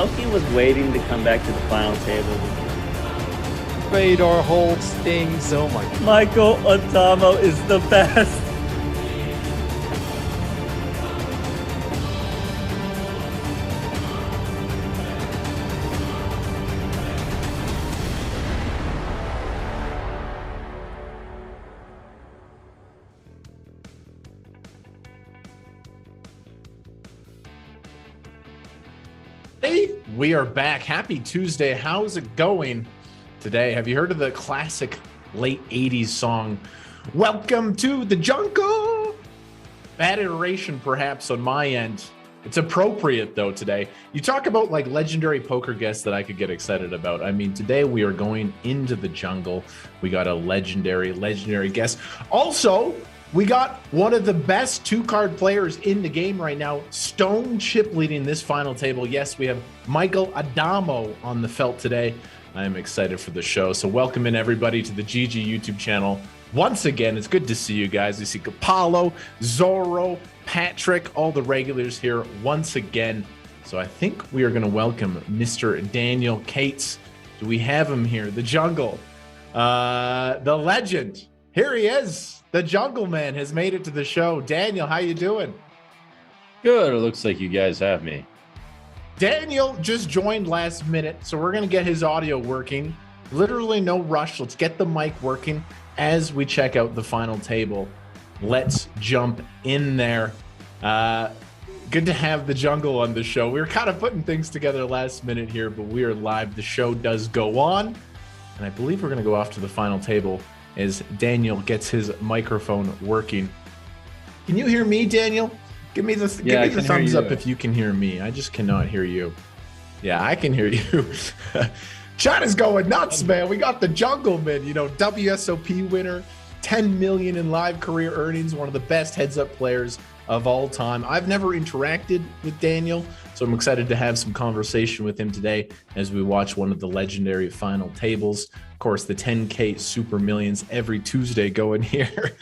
Elkie was waiting to come back to the final table. Radar hold stings. Oh my God. Michael Adamo is the best. Hey, we are back. Happy Tuesday. How's it going today? Have you heard of the classic late 80s song, Welcome to the Jungle? Bad iteration, perhaps, on my end. It's appropriate, though, today. You talk about, like, legendary poker guests that I could get excited about. I mean, today we are going into the jungle. We got a legendary guest. Also, we got one of the best two-card players in the game right now, Stone Chip, leading this final table. Yes, we have Michael Adamo on the felt today. I am excited for the show. So welcome in, everybody, to the GG YouTube channel. Once again, it's good to see you guys. We see Capallo, Zorro, Patrick, all the regulars here once again. So I think we are going to welcome Mr. Daniel Cates. Do we have him here? The jungle, the legend. Here he is. The Jungleman has made it to the show. Daniel, how you doing? Good. It looks like you guys have me. Daniel just joined last minute, so we're going to get his audio working. Literally no rush. Let's get the mic working as we check out the final table. Let's jump in there. Good to have the jungle on the show. We were kind of putting things together last minute here, but we are live. The show does go on, and I believe we're going to go off to the final table as Daniel gets his microphone working. Can you hear me, Daniel? Give me the thumbs up if you can hear me. I just cannot hear you. Yeah, I can hear you. Chat is going nuts, man. We got the Jungleman, you know, WSOP winner, 10 million in live career earnings, one of the best heads-up players of all time. I've never interacted with Daniel, so I'm excited to have some conversation with him today as we watch one of the legendary final tables. Of course, the 10K Super Millions every Tuesday going here.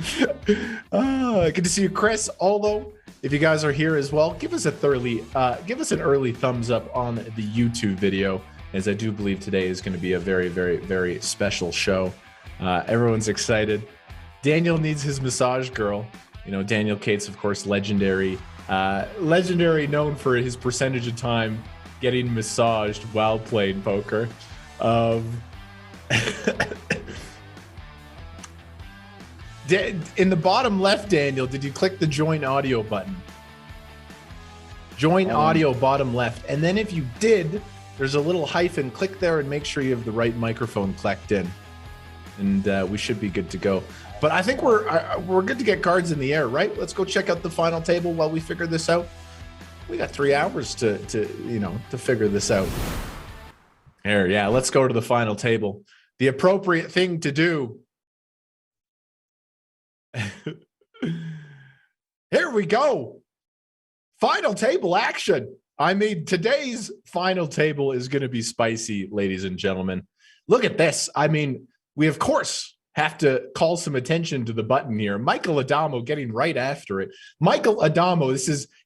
Good to see you, Chris. Although, if you guys are here as well, give us an early thumbs up on the YouTube video, as I do believe today is going to be a very, very, very special show. Everyone's excited. Daniel needs his massage girl. You know, Daniel Cates, of course, legendary, known for his percentage of time getting massaged while playing poker. In the bottom left, Daniel, did you click the join audio button? Join audio bottom left. And then if you did, there's a little hyphen. Click there and make sure you have the right microphone clicked in. And we should be good to go. But I think we're good to get cards in the air, right? Let's go check out the final table while we figure this out. We got 3 hours to figure this out. Here, yeah, let's go to the final table. The appropriate thing to do. Here we go. Final table action. I mean, today's final table is going to be spicy, ladies and gentlemen. Look at this. I mean, we, of course, have to call some attention to the button here. Michael Adamo getting right after it. Michael Adamo,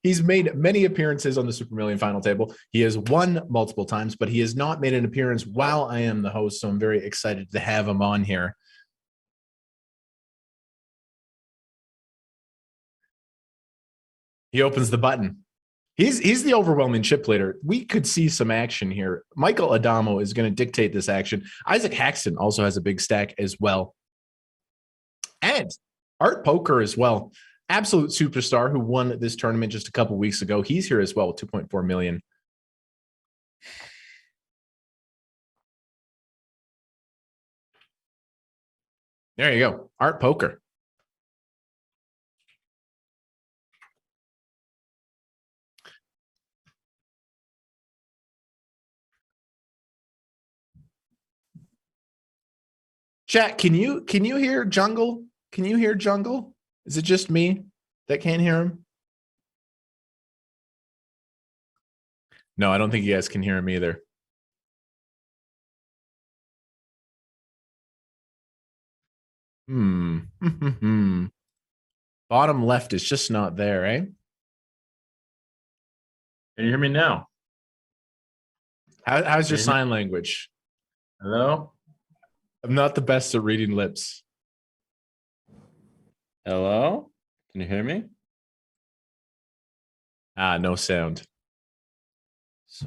he's made many appearances on the Super Million final table. He has won multiple times, but he has not made an appearance while I am the host, so I'm very excited to have him on here. He opens the button. He's the overwhelming chip leader. We could see some action here. Michael Adamo is going to dictate this action. Isaac Haxton also has a big stack as well. And Art Poker as well. Absolute superstar who won this tournament just a couple weeks ago. He's here as well with 2.4 million. There you go. Art Poker. Chat, can you hear Jungle? Can you hear Jungle? Is it just me that can't hear him? No, I don't think you guys can hear him either. Bottom left is just not there, eh? Can you hear me now? How's your sign language? Hello? I'm not the best at reading lips. Hello? Can you hear me? No sound. So,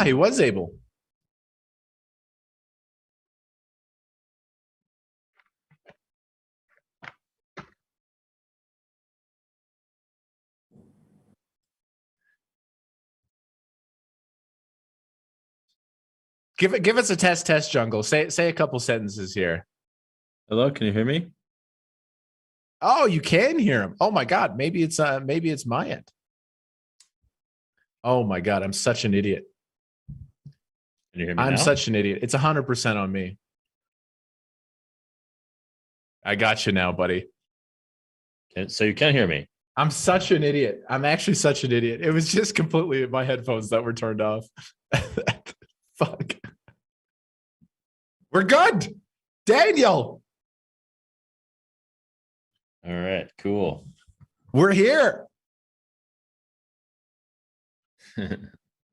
He was able. Give us a test, Jungle. Say a couple sentences here. hello? Can you hear me? Oh, you can hear him. Oh my God. Maybe it's my end. Oh my God. I'm such an idiot. Can you hear me I'm now? such an idiot. It's 100% on me. I got you now, buddy. So you can hear me? I'm such an idiot. I'm actually such an idiot. It was just completely my headphones that were turned off. Fuck. We're good. Daniel, All right, cool. we're here.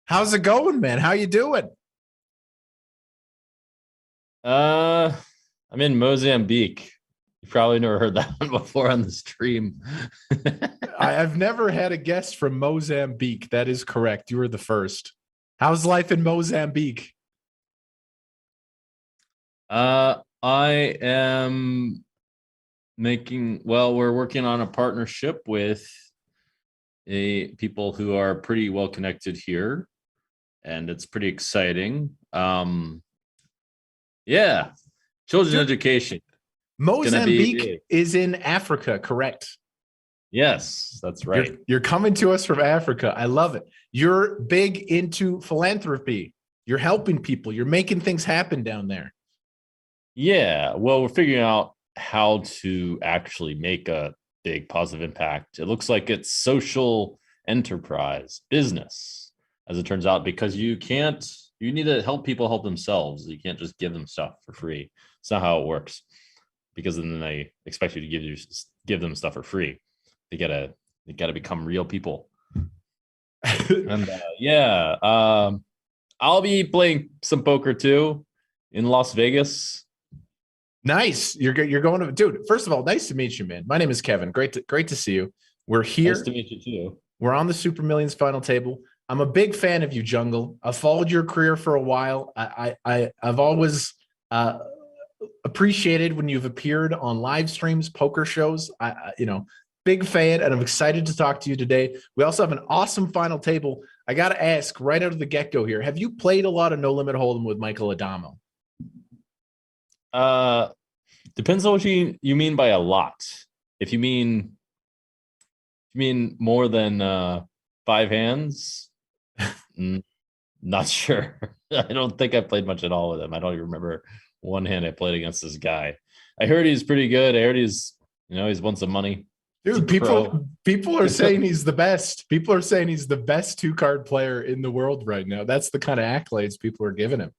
How's it going, man? How you doing? I'm in Mozambique. You probably never heard that one before on the stream. I've never had a guest from Mozambique. That is correct. You were the first. How's life in Mozambique? I am we're working on a partnership with people who are pretty well connected here, and it's pretty exciting. Yeah, children's education. Mozambique is in Africa, correct? Yes, that's right. You're coming to us from Africa. I love it. You're big into philanthropy. You're helping people. You're making things happen down there. Yeah, well, we're figuring out how to actually make a big positive impact. It looks like it's social enterprise business, as it turns out, because you need to help people help themselves. You can't just give them stuff for free. It's not how it works, because then they expect you to give them stuff for free. They gotta become real people. And I'll be playing some poker too in Las Vegas. Nice. You're going to, dude. First of all, nice to meet you, man. My name is Kevin. Great to see you. We're here. Nice to meet you too. We're on the Super Millions final table. I'm a big fan of you, Jungle. I've followed your career for a while. I've always appreciated when you've appeared on live streams, poker shows. Big fan, and I'm excited to talk to you today. We also have an awesome final table. I got to ask right out of the get-go here, have you played a lot of No Limit Hold'em with Michael Adamo? Depends on what you mean by a lot. If you mean more than 5 hands, not sure. I don't think I played much at all with him. I don't even remember one hand I played against this guy. I heard he's pretty good. I heard he's won some money. Dude, people are saying he's the best. People are saying he's the best 2-card player in the world right now. That's the kind of accolades people are giving him.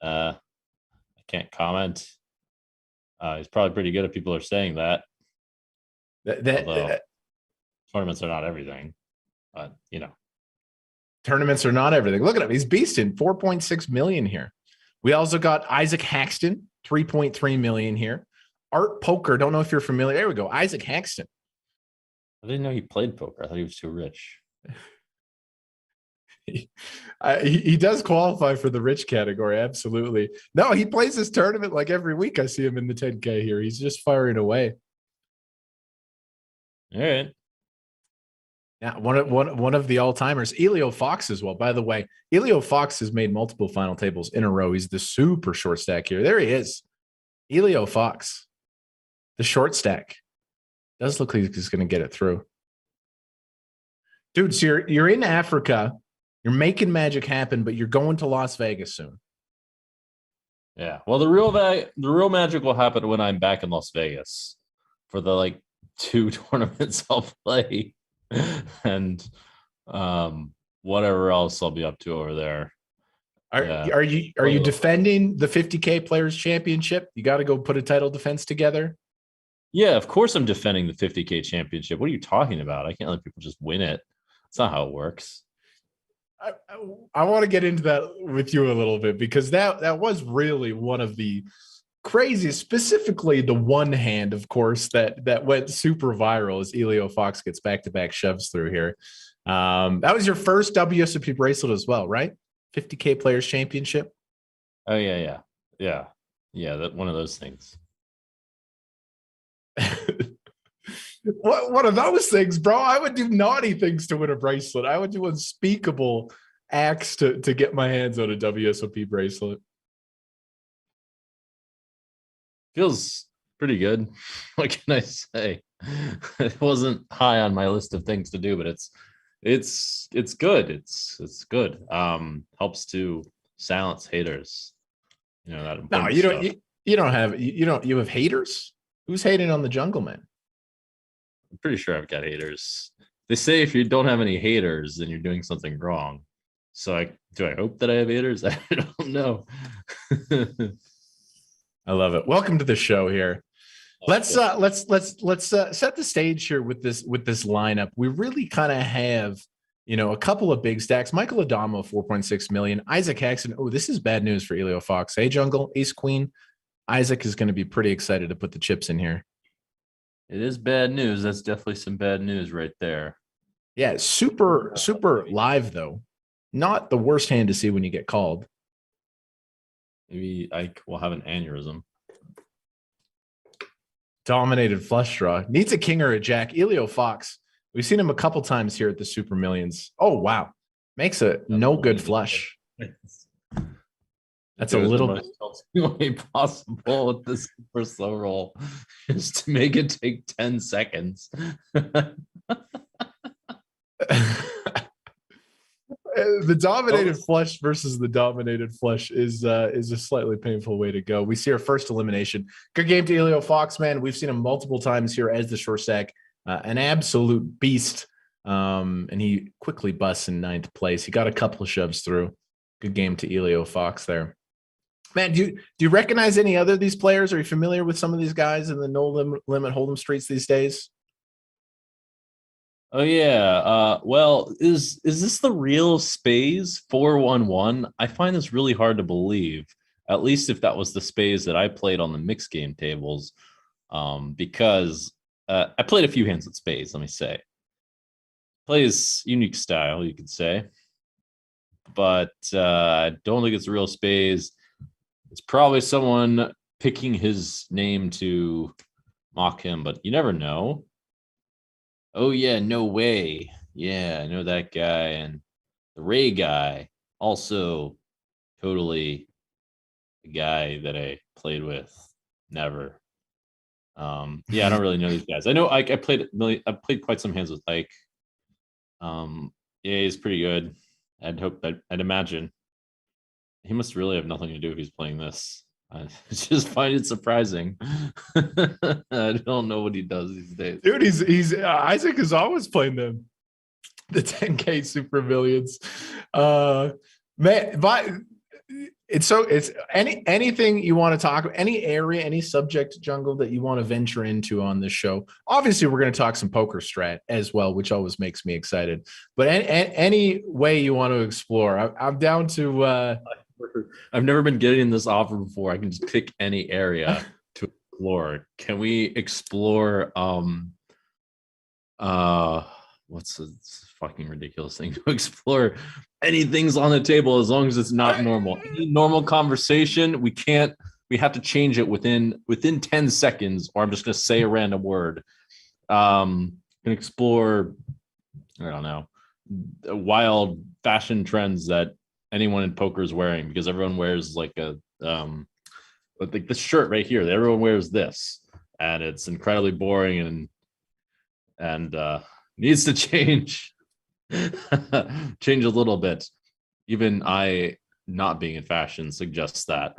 I can't comment. He's probably pretty good if people are saying that. Although tournaments are not everything, but tournaments are not everything. Look at him; he's beasting 4.6 million here. We also got Isaac Haxton, 3.3 million here. Art Poker. Don't know if you're familiar. There we go. Isaac Haxton. I didn't know he played poker. I thought he was too rich. He does qualify for the rich category. Absolutely. No, he plays this tournament like every week. I see him in the 10K here. He's just firing away. All right. Yeah, one of the all-timers, Elio Fox as well. By the way, Elio Fox has made multiple final tables in a row. He's the super short stack here. There he is. Elio Fox. The short stack. Does look like he's going to get it through. Dude, so you're in Africa. You're making magic happen, but you're going to Las Vegas soon. Yeah. Well, the real magic will happen when I'm back in Las Vegas for the 2 tournaments I'll play, and whatever else I'll be up to over there. Are you defending the 50K Players Championship? You got to go put a title defense together. Yeah, of course I'm defending the 50K championship. What are you talking about? I can't let people just win it. That's not how it works. I want to get into that with you a little bit because that was really one of the craziest, specifically the one hand, of course, that went super viral as Elio Fox gets back-to-back shoves through here. That was your first WSOP bracelet as well, right? 50K Players Championship. Oh yeah. That one of those things. What are those things, bro? I would do naughty things to win a bracelet. I would do unspeakable acts to get my hands on a WSOP bracelet. Feels pretty good. What can I say? It wasn't high on my list of things to do, but it's good. It's good. Helps to silence haters. You know that. No, you have haters. Who's hating on the Jungleman? I'm pretty sure I've got haters. They say if you don't have any haters, then you're doing something wrong. So do I hope that I have haters? I don't know. I love it. Welcome to the show here. Let's set the stage here with this lineup. We really kind of have, a couple of big stacks. Michael Adamo, 4.6 million. Isaac Haxton. Oh, this is bad news for Elio Fox. Hey, Jungle, Ace Queen. Isaac is going to be pretty excited to put the chips in here. It is bad news. That's definitely some bad news right there. Yeah, super live though. Not the worst hand to see when you get called. Maybe I will have an aneurysm. Dominated flush draw. Needs a king or a jack. Elio Fox. We've seen him a couple times here at the Super Millions. Oh, wow. Makes a no good flush. That's a little bit. The only possible with the super slow roll is to make it take 10 seconds. The dominated flush versus the dominated flush is a slightly painful way to go. We see our first elimination. Good game to Elio Fox, man. We've seen him multiple times here as the short stack, an absolute beast. And he quickly busts in 9th place. He got a couple of shoves through. Good game to Elio Fox there. Man, do you recognize any other of these players? Are you familiar with some of these guys in the no limit hold'em streets these days? Oh yeah. Well, is this the real Spaze 411? I find this really hard to believe. At least if that was the Spaze that I played on the mixed game tables, because I played a few hands at Spaze. Let me say, plays unique style, you could say, but I don't think it's a real Spaze. It's probably someone picking his name to mock him, but you never know. Oh, yeah, no way. Yeah, I know that guy. And the Ray guy, also totally a guy that I played with. Never. Yeah, I don't really know these guys. I know I played quite some hands with Ike. Yeah, he's pretty good. I'd imagine. He must really have nothing to do if he's playing this. I just find it surprising. I don't know what he does these days. Dude, he's Isaac is always playing the 10K Super Millions. Man, but it's anything you want to talk about, any area, any subject, Jungle, that you want to venture into on this show. Obviously, we're going to talk some poker strat as well, which always makes me excited. But any way you want to explore, I'm down to. I've never been getting this offer before. I can just pick any area to explore. Can we explore what's a fucking ridiculous thing to explore? Anything's on the table as long as it's not normal. Any normal conversation, we have to change it within 10 seconds, or I'm just gonna say a random word. Can explore, I don't know, wild fashion trends that anyone in poker is wearing, because everyone wears like a like this shirt right here. Everyone wears this, and it's incredibly boring and needs to change change a little bit. Even I, not being in fashion, suggests that,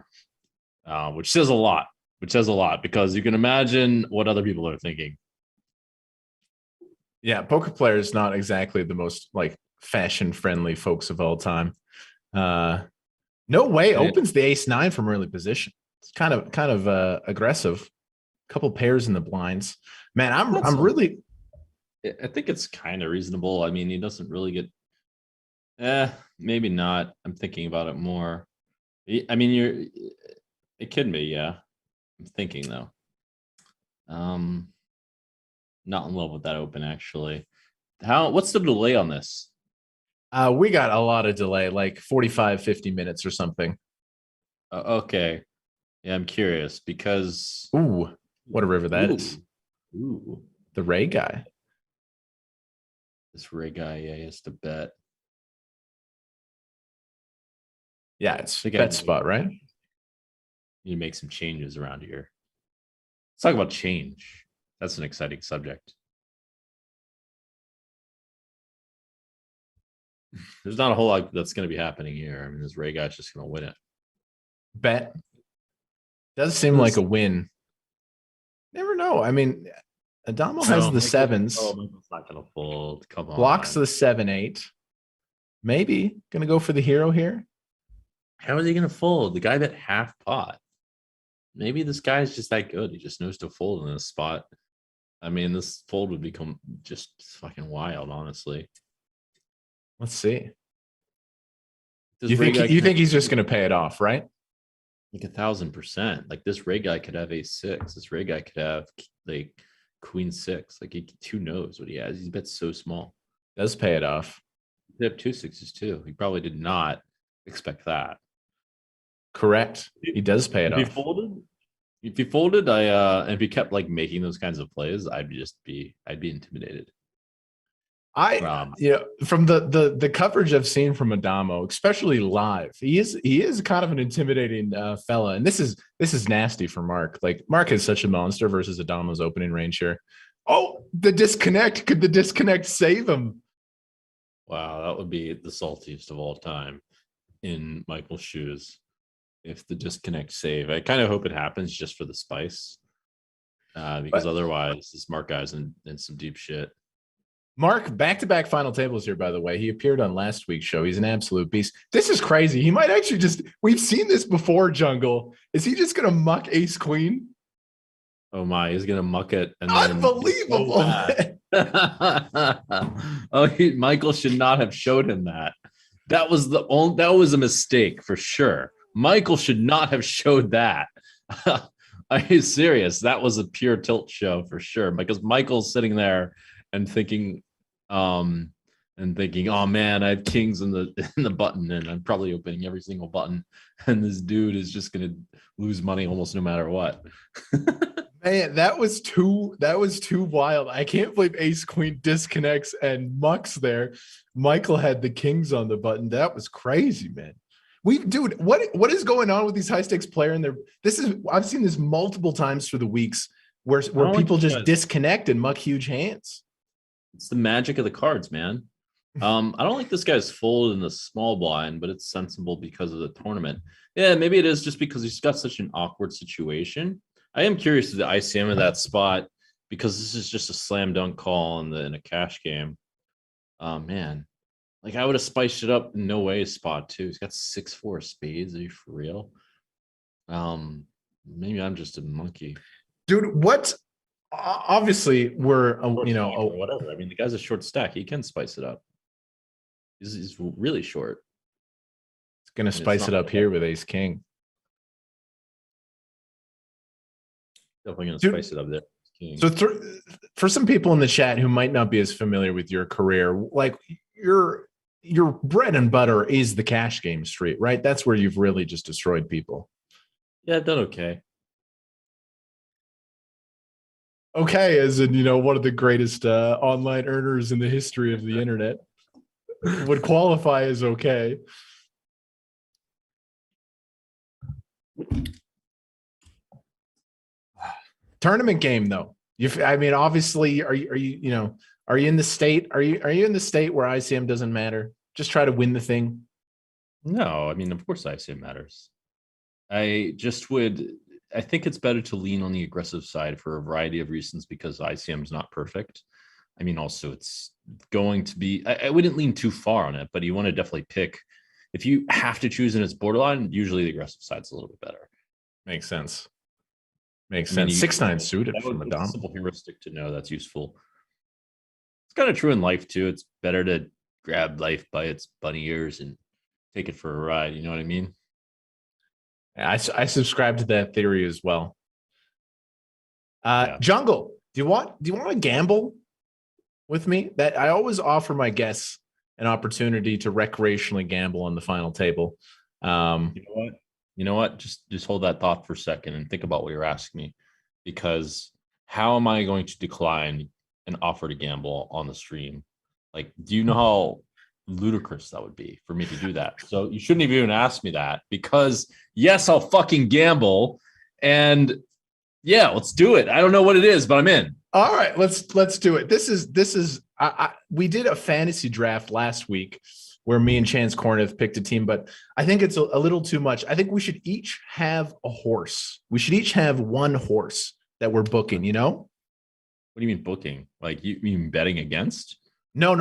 which says a lot. Because you can imagine what other people are thinking. Yeah, poker players not exactly the most like fashion friendly folks of all time. No way opens the ace-9 from early position. It's kind of aggressive. Couple pairs in the blinds. Man, I'm really. I think it's kind of reasonable. I mean, he doesn't really get Maybe not. I'm thinking about it more. I mean, it could be, yeah. I'm thinking though. Not in love with that open actually. What's the delay on this? We got a lot of delay, like 45, 50 minutes or something. Okay. Yeah, I'm curious because Ooh, what a river that is. Ooh. The Ray guy. This Ray guy, yeah, he has to bet. Yeah, it's bet spot, right? You make some changes around here. Let's talk about change. That's an exciting subject. There's not a whole lot that's going to be happening here. I mean, this Ray guy's just going to win it. Bet. Does seem like a win. Never know. I mean, Adamo has the sevens. Oh, Michael's not going to fold. Come on. Blocks the 7-8. Maybe going to go for the hero here. How is he going to fold? The guy that half pot. Maybe this guy's just that good. He just knows to fold in this spot. I mean, this fold would become just fucking wild, honestly. Let's see. You think he's just going to pay it off, right? Like 1,000%. Like this Ray guy could have a 6. This Ray guy could have like queen 6. Like who knows what he has? He bets so small. Does pay it off. He have 2 6s too. He probably did not expect that. Correct. He does pay it off. If he folded, if he kept like making those kinds of plays, I'd be intimidated. From the coverage I've seen from Adamo, especially live, he is kind of an intimidating fella, and this is nasty for Mark. Like Mark is such a monster versus Adamo's opening range here. Oh, the disconnect! Could the disconnect save him? Wow, that would be the saltiest of all time in Michael's shoes. If the disconnect save, I kind of hope it happens just for the spice, because otherwise this Mark guy's in some deep shit. Mark, back-to-back final tables here, by the way. He appeared on last week's show. He's an absolute beast. This is crazy. He might actually we've seen this before, Jungle. Is he just going to muck ace queen? Oh my, he's going to muck it. And unbelievable. Michael should not have showed him that. That was a mistake for sure. Michael should not have showed that. Are you serious? That was a pure tilt show for sure, because Michael's sitting there and thinking, oh man, I have kings in the button, and I'm probably opening every single button, and this dude is just gonna lose money almost no matter what. Man, that was too wild. I can't believe ace queen disconnects and mucks there. Michael had the kings on the button. That was crazy, man. Dude, what is going on with these high stakes players? And I've seen this multiple times through the weeks where people just disconnect and muck huge hands. It's the magic of the cards, man. I don't like this guy's fold in the small blind, but it's sensible because of the tournament. Yeah, maybe it is just because he's got such an awkward situation. I am curious to the ICM in that spot, because this is just a slam dunk call in a cash game. Oh man. Like I would have spiced it up in no way spot too. He's got 6-4 spades. Are you for real? Maybe I'm just a monkey. Dude, what? Obviously, we're whatever. I mean, the guy's a short stack. He can spice it up. He's really short. It's gonna spice it up here with ace king. Definitely gonna spice it up there. King. So for some people in the chat who might not be as familiar with your career, like your bread and butter is the cash game street, right? That's where you've really just destroyed people. Yeah, I've done okay. Okay, as in, one of the greatest online earners in the history of the internet would qualify as okay. Tournament game though. Obviously, are you in the state? Are you in the state where ICM doesn't matter? Just try to win the thing. No, I mean, of course ICM matters. I think it's better to lean on the aggressive side for a variety of reasons, because ICM is not perfect. I mean, also it's going to be, I wouldn't lean too far on it, but you want to definitely pick, if you have to choose and it's borderline, usually the aggressive side's a little bit better. Makes sense. 6-9 suited from Adamo. Simple heuristic to know that's useful. It's kind of true in life too. It's better to grab life by its bunny ears and take it for a ride. You know what I mean? I subscribe to that theory as well. Yeah. Jungle, do you want to gamble with me? That I always offer my guests an opportunity to recreationally gamble on the final table. You know what? You know what? Just hold that thought for a second and think about what you're asking me, because how am I going to decline an offer to gamble on the stream? Like, do you know how ludicrous that would be for me to do that? So you shouldn't even ask me that, because yes, I'll fucking gamble, and yeah, let's do it. I don't know what it is, but I'm in. All right, let's do it. This is we did a fantasy draft last week where me and Chance Corneth picked a team, but I think it's a little too much. I think we should each have a horse. We should each have one horse that we're booking, you know? What do you mean booking? Like you mean betting against? No.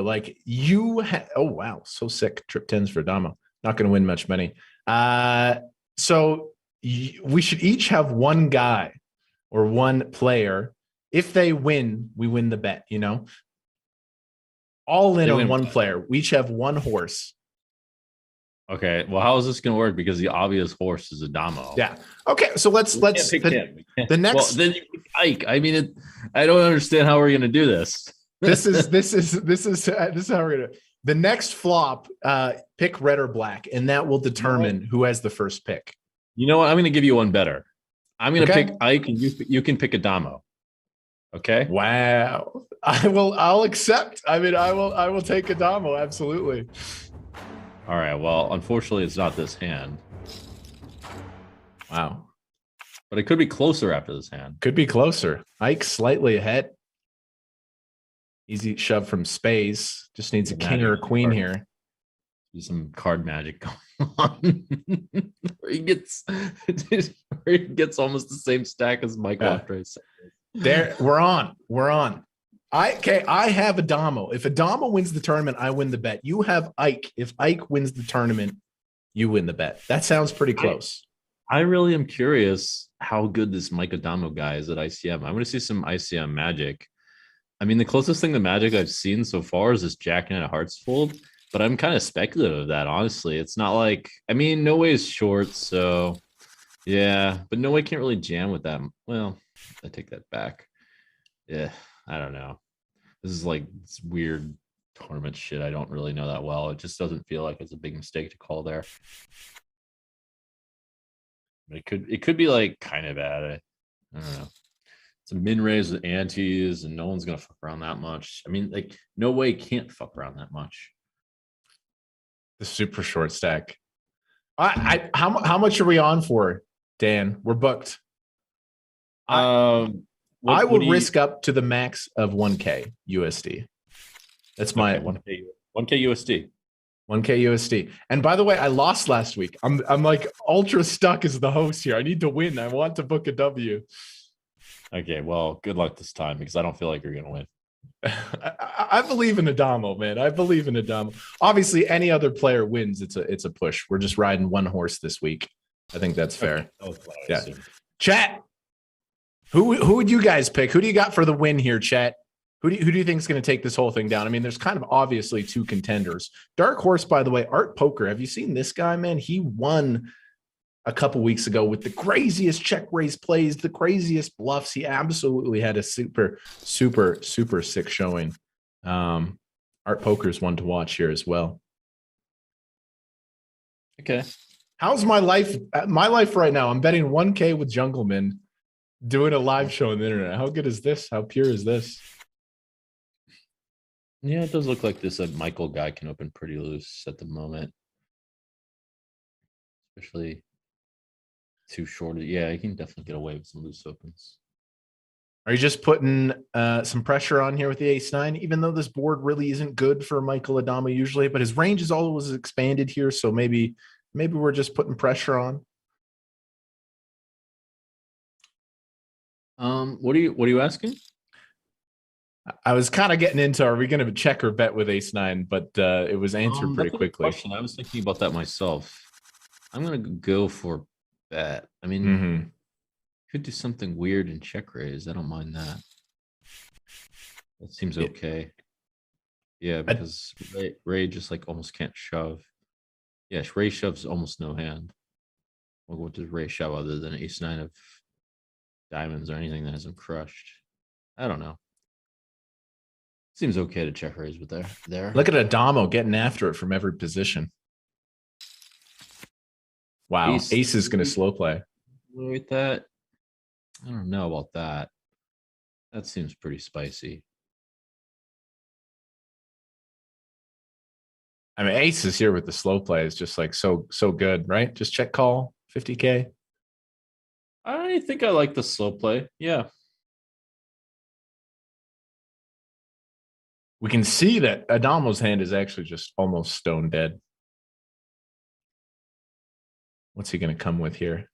Like you oh wow, so sick. Trip 10s for Dama. Not going to win much money. So we should each have one guy or one player. If they win, we win the bet, you know? All in on one player. We each have one horse. Okay. Well, how is this going to work? Because the obvious horse is a Damo. Yeah. Okay. So let's pick him. The next. Well, then you pick Ike. I mean, I don't understand how we're going to do this. This is how we're gonna. The next flop, pick red or black, and that will determine who has the first pick. You know what? I'm going to give you one better. I'm going to pick Ike, and you can pick a Damo. Okay. Wow. I'll accept. I mean, I will take a Damo. Absolutely. All right. Well, unfortunately, it's not this hand. Wow. But it could be closer after this hand. Could be closer. Ike slightly ahead. Easy shove from space. Just needs a king or a queen here. There's some card magic going on. where he gets almost the same stack as Michael after his. There, we're on. I have a Damo. If a Damo wins the tournament, I win the bet. You have Ike. If Ike wins the tournament, you win the bet. That sounds pretty close. I really am curious how good this Mike Adamo guy is at ICM. I'm going to see some ICM magic. I mean, the closest thing to magic I've seen so far is this Jack Nine of Hearts fold, but I'm kind of speculative of that, honestly. It's not like, I mean, No Way is short, so yeah, but No Way can't really jam with that. Well, I take that back. Yeah, I don't know. This is like this weird tournament shit. I don't really know that well. It just doesn't feel like it's a big mistake to call there. But it could be like kind of bad. I don't know. It's a min raise with antes, and no one's gonna fuck around that much. I mean, like, No Way can't fuck around that much. The super short stack. How much are we on for, Dan? We're booked. I would risk up to the max of 1K USD. That's my 1K USD. 1K USD. And by the way, I lost last week. I'm like ultra stuck as the host here. I need to win. I want to book a W. Okay, well, good luck this time, because I don't feel like you're gonna win. I believe in Adamo, man. I believe in Adamo. Obviously, any other player wins. It's a push. We're just riding one horse this week. I think that's fair. Okay. Yeah. Chat. Who would you guys pick? Who do you got for the win here, chat? Who do you think is going to take this whole thing down? I mean, there's kind of obviously two contenders. Dark Horse, by the way, Art Poker. Have you seen this guy, man? He won a couple weeks ago with the craziest check raise plays, the craziest bluffs. He absolutely had a super sick showing. Art Poker is one to watch here as well. Okay. How's my life? My life right now, I'm betting 1K with Jungleman, doing a live show on the internet. How good is this? How pure is this? Yeah, it does look like this Michael guy can open pretty loose at the moment. Especially too short. Yeah, he can definitely get away with some loose opens. Are you just putting some pressure on here with the ace-9, even though this board really isn't good for Michael Adamo usually, but his range is always expanded here, so maybe we're just putting pressure on. What are you asking? I was kind of getting into, are we going to check or bet with ace-9, but it was answered pretty quickly. I was thinking about that myself. I'm going to go for bet. I mean, could do something weird in check raise. I don't mind that. That seems okay. Yeah, because Ray just like almost can't shove. Yeah, Ray shoves almost no hand. Well, what does Ray shove other than ace nine of diamonds or anything that has him crushed? I don't know. Seems okay to check raise with there. Look at Adamo getting after it from every position. Wow, ace is going to slow play. With that, I don't know about that. That seems pretty spicy. I mean, ace is here with the slow play is just like so good, right? Just check call 50K. I think I like the slow play. Yeah. We can see that Adamo's hand is actually just almost stone dead. What's he going to come with here?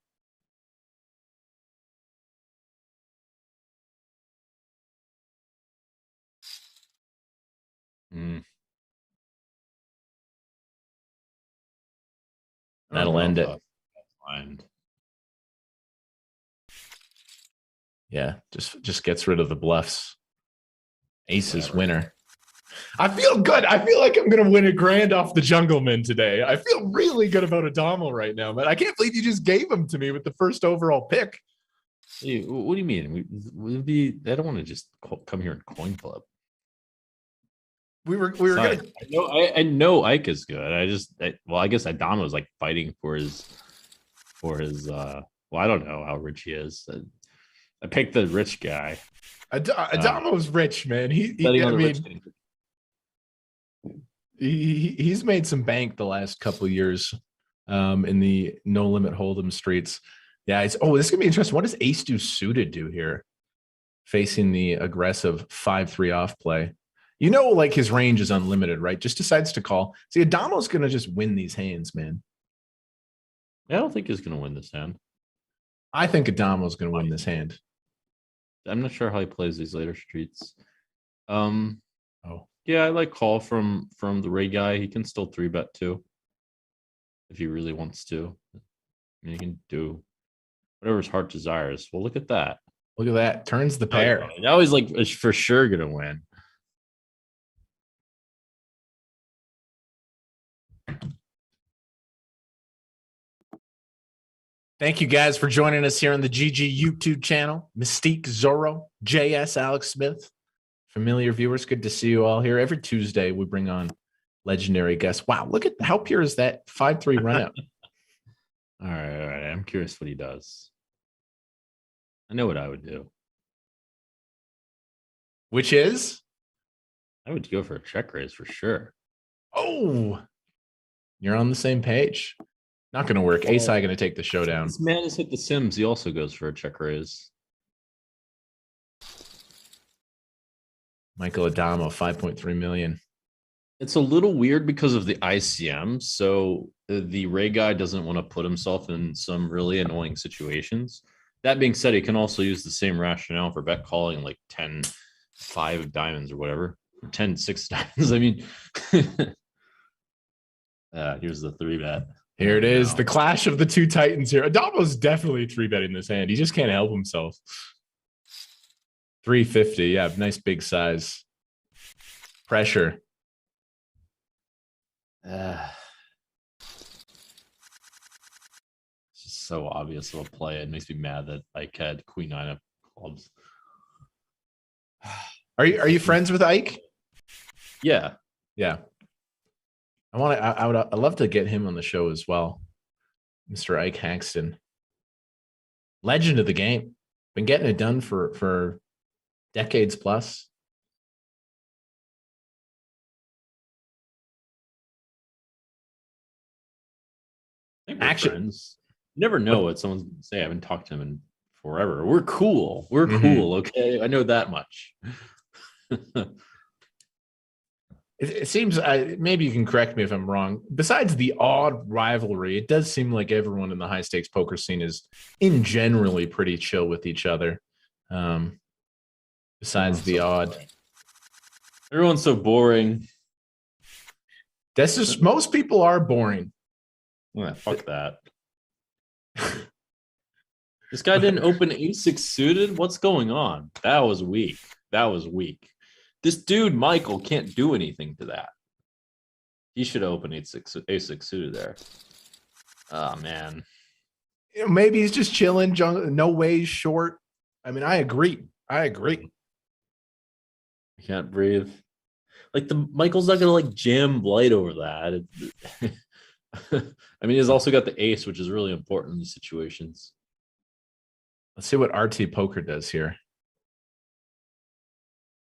That'll end it. Yeah, just gets rid of the bluffs. Aces winner. I feel good. I feel like I'm going to win $1,000 off the Jungleman today. I feel really good about Adamo right now, man. I can't believe you just gave him to me with the first overall pick. Hey, what do you mean? I don't want to just come here and coin flip. We were gonna. I know Ike is good. I guess Adamo is like fighting for his well, I don't know how rich he is. I picked the rich guy. Adamo's rich, man. He's made some bank the last couple of years in the no limit hold'em streets. Yeah, this is gonna be interesting. What does ace deuce suited do here, facing the aggressive 5-3 off play? You know, like his range is unlimited, right? Just decides to call. See, Adamo's gonna just win these hands, man. I don't think he's gonna win this hand. I think Adamo's gonna win this hand. I'm not sure how he plays these later streets. Yeah, I like call from the Ray guy. He can still 3-bet too, if he really wants to. I mean, he can do whatever his heart desires. Well, look at that. Look at that. Turns the pair. Now he's like for sure gonna win. Thank you guys for joining us here on the GG YouTube channel. Mystique, Zorro, JS, Alex Smith. Familiar viewers, good to see you all here. Every Tuesday, we bring on legendary guests. Wow, look at how pure is that 5-3 run out. All right. I'm curious what he does. I know what I would do. Which is? I would go for a check raise for sure. Oh, you're on the same page. Not going to work. Ace high going to take the showdown. This man has hit the Sims. He also goes for a check raise. Michael Adamo, 5.3 million. It's a little weird because of the ICM. So the Ray guy doesn't want to put himself in some really annoying situations. That being said, he can also use the same rationale for bet calling like 10-5 of diamonds or whatever. Or 10-6 diamonds. I mean, here's the 3-bet. Here it is, the clash of the two titans here. Adamo's definitely 3-betting this hand. He just can't help himself. 350, yeah, nice big size. Pressure. It's just so obvious of a play. It makes me mad that Ike had Queen 9 of clubs. Are you friends with Ike? Yeah. I'd love to get him on the show as well. Mr. Ike Haxton. Legend of the game. Been getting it done for decades plus. Actually, friends. You never know what someone's going to say. I haven't talked to him in forever. We're cool. We're cool. Okay. I know that much. It seems, maybe you can correct me if I'm wrong. Besides the odd rivalry, it does seem like everyone in the high stakes poker scene is in generally pretty chill with each other. Besides the odd. Everyone's so boring. That's just, most people are boring. Yeah, fuck that. This guy didn't open ace-6 suited. What's going on? That was weak. This dude, Michael, can't do anything to that. He should open a6 suited there. Oh, man. Maybe he's just chilling. No way he's short. I mean, I agree. I can't breathe. Like Michael's not gonna like jam light over that. I mean, he's also got the ace, which is really important in these situations. Let's see what RT Poker does here.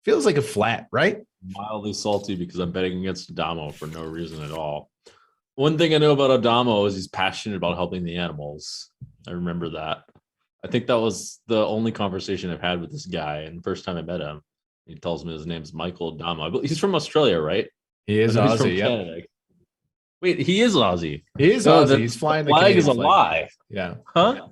Feels like a flat, right? Mildly salty because I'm betting against Adamo for no reason at all. One thing I know about Adamo is he's passionate about helping the animals. I remember that. I think that was the only conversation I've had with this guy. And the first time I met him, he tells me his name's Michael Adamo. He's from Australia, right? He is Aussie, he's from Canada. Wait, he is Aussie. He is Aussie. He's flying the flag. Is a flag. lie. Yeah. Huh?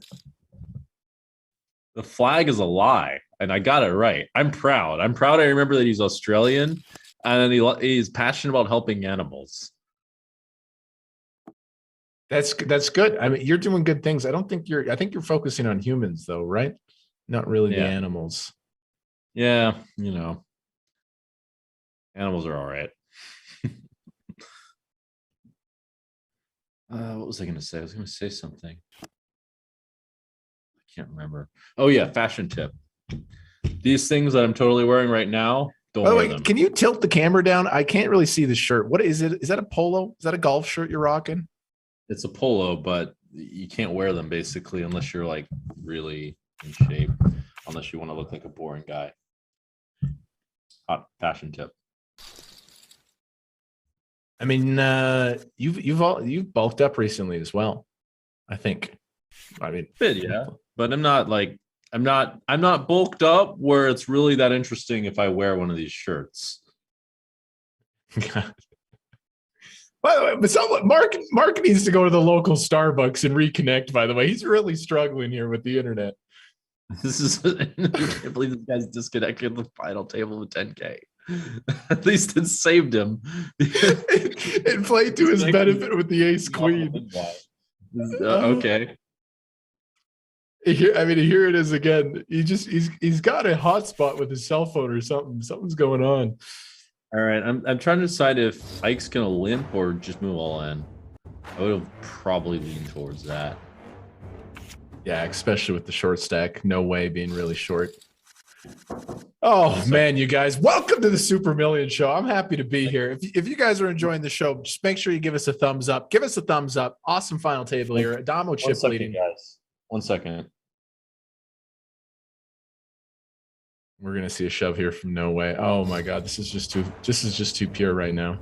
The flag is a lie, and I got it right. I'm proud. I remember that he's Australian, and he's passionate about helping animals. That's good. I mean, you're doing good things. I think you're focusing on humans though, right? Not really the animals. Yeah, you know. Animals are all right. What was I going to say? I was going to say something. I can't remember. Oh yeah, fashion tip. These things that I'm totally wearing right now, don't wear them. Can you tilt the camera down? I can't really see the shirt. What is it? Is that a polo? Is that a golf shirt you're rocking? It's a polo, but you can't wear them basically unless you're like really in shape, unless you want to look like a boring guy. Hot fashion tip. I mean, you've bulked up recently as well. I think. I mean, yeah, but I'm not bulked up where it's really that interesting if I wear one of these shirts. By the way, but Mark needs to go to the local Starbucks and reconnect. By the way, he's really struggling here with the internet. This is I can't believe this guy's disconnected the final table with 10K. At least it saved him. It played to his benefit with the ace queen. Okay. Here it is again. He's got a hotspot with his cell phone or something. Something's going on. All right, I'm trying to decide if Ike's gonna limp or just move all in. I would have probably leaned towards that. Yeah, especially with the short stack. No way being really short. Oh man, you guys, welcome to the Super Million Show. I'm happy to be here. If you guys are enjoying the show, just make sure you give us a thumbs up. Give us a thumbs up. Awesome final table here. Adamo chip leading. Guys. 1 second. We're gonna see a shove here from No Way. Oh my god, this is just too pure right now.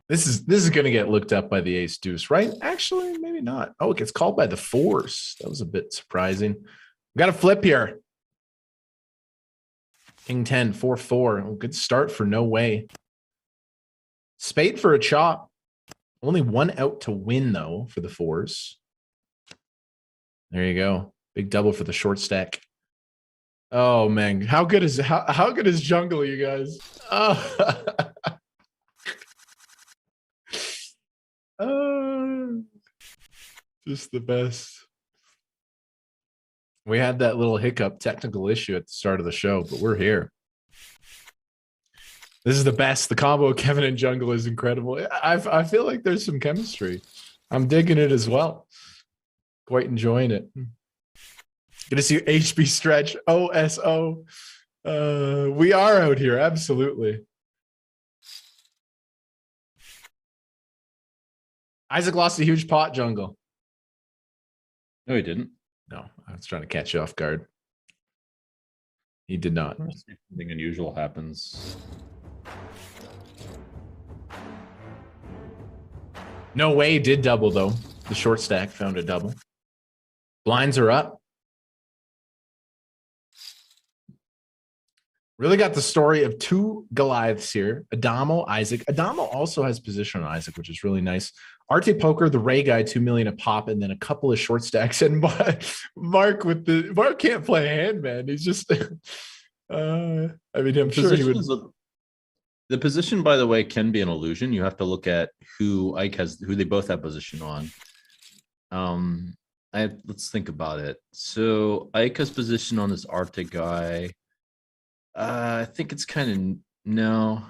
This is gonna get looked up by the ace deuce, right? Actually, maybe not. Oh, it gets called by the fours. That was a bit surprising. We got a flip here. King 10, 4-4. Oh, good start for No Way. Spade for a chop. Only one out to win though for the fours. There you go. Big double for the short stack. Oh man, how good is Jungle, you guys? Just the best. We had that little hiccup technical issue at the start of the show, but we're here. This is the best. The combo of Kevin and Jungle is incredible. I feel like there's some chemistry. I'm digging it as well. Quite enjoying it. Gonna see HB stretch. OSO. We are out here. Absolutely. Isaac lost a huge pot, Jungle. No, he didn't. No, I was trying to catch you off guard. He did not. Something unusual happens. No Way did double, though. The short stack found a double. Blinds are up. Really got the story of two Goliaths here. Adamo, Isaac. Adamo also has position on Isaac, which is really nice. RT Poker, the Ray guy, 2 million a pop, and then a couple of short stacks. And Mark can't play hand, man. He's just I'm sure he would. The position, by the way, can be an illusion. You have to look at who Ike has, who they both have position on. let's think about it. So Ika's position on this Arctic guy. I think it's kind of no.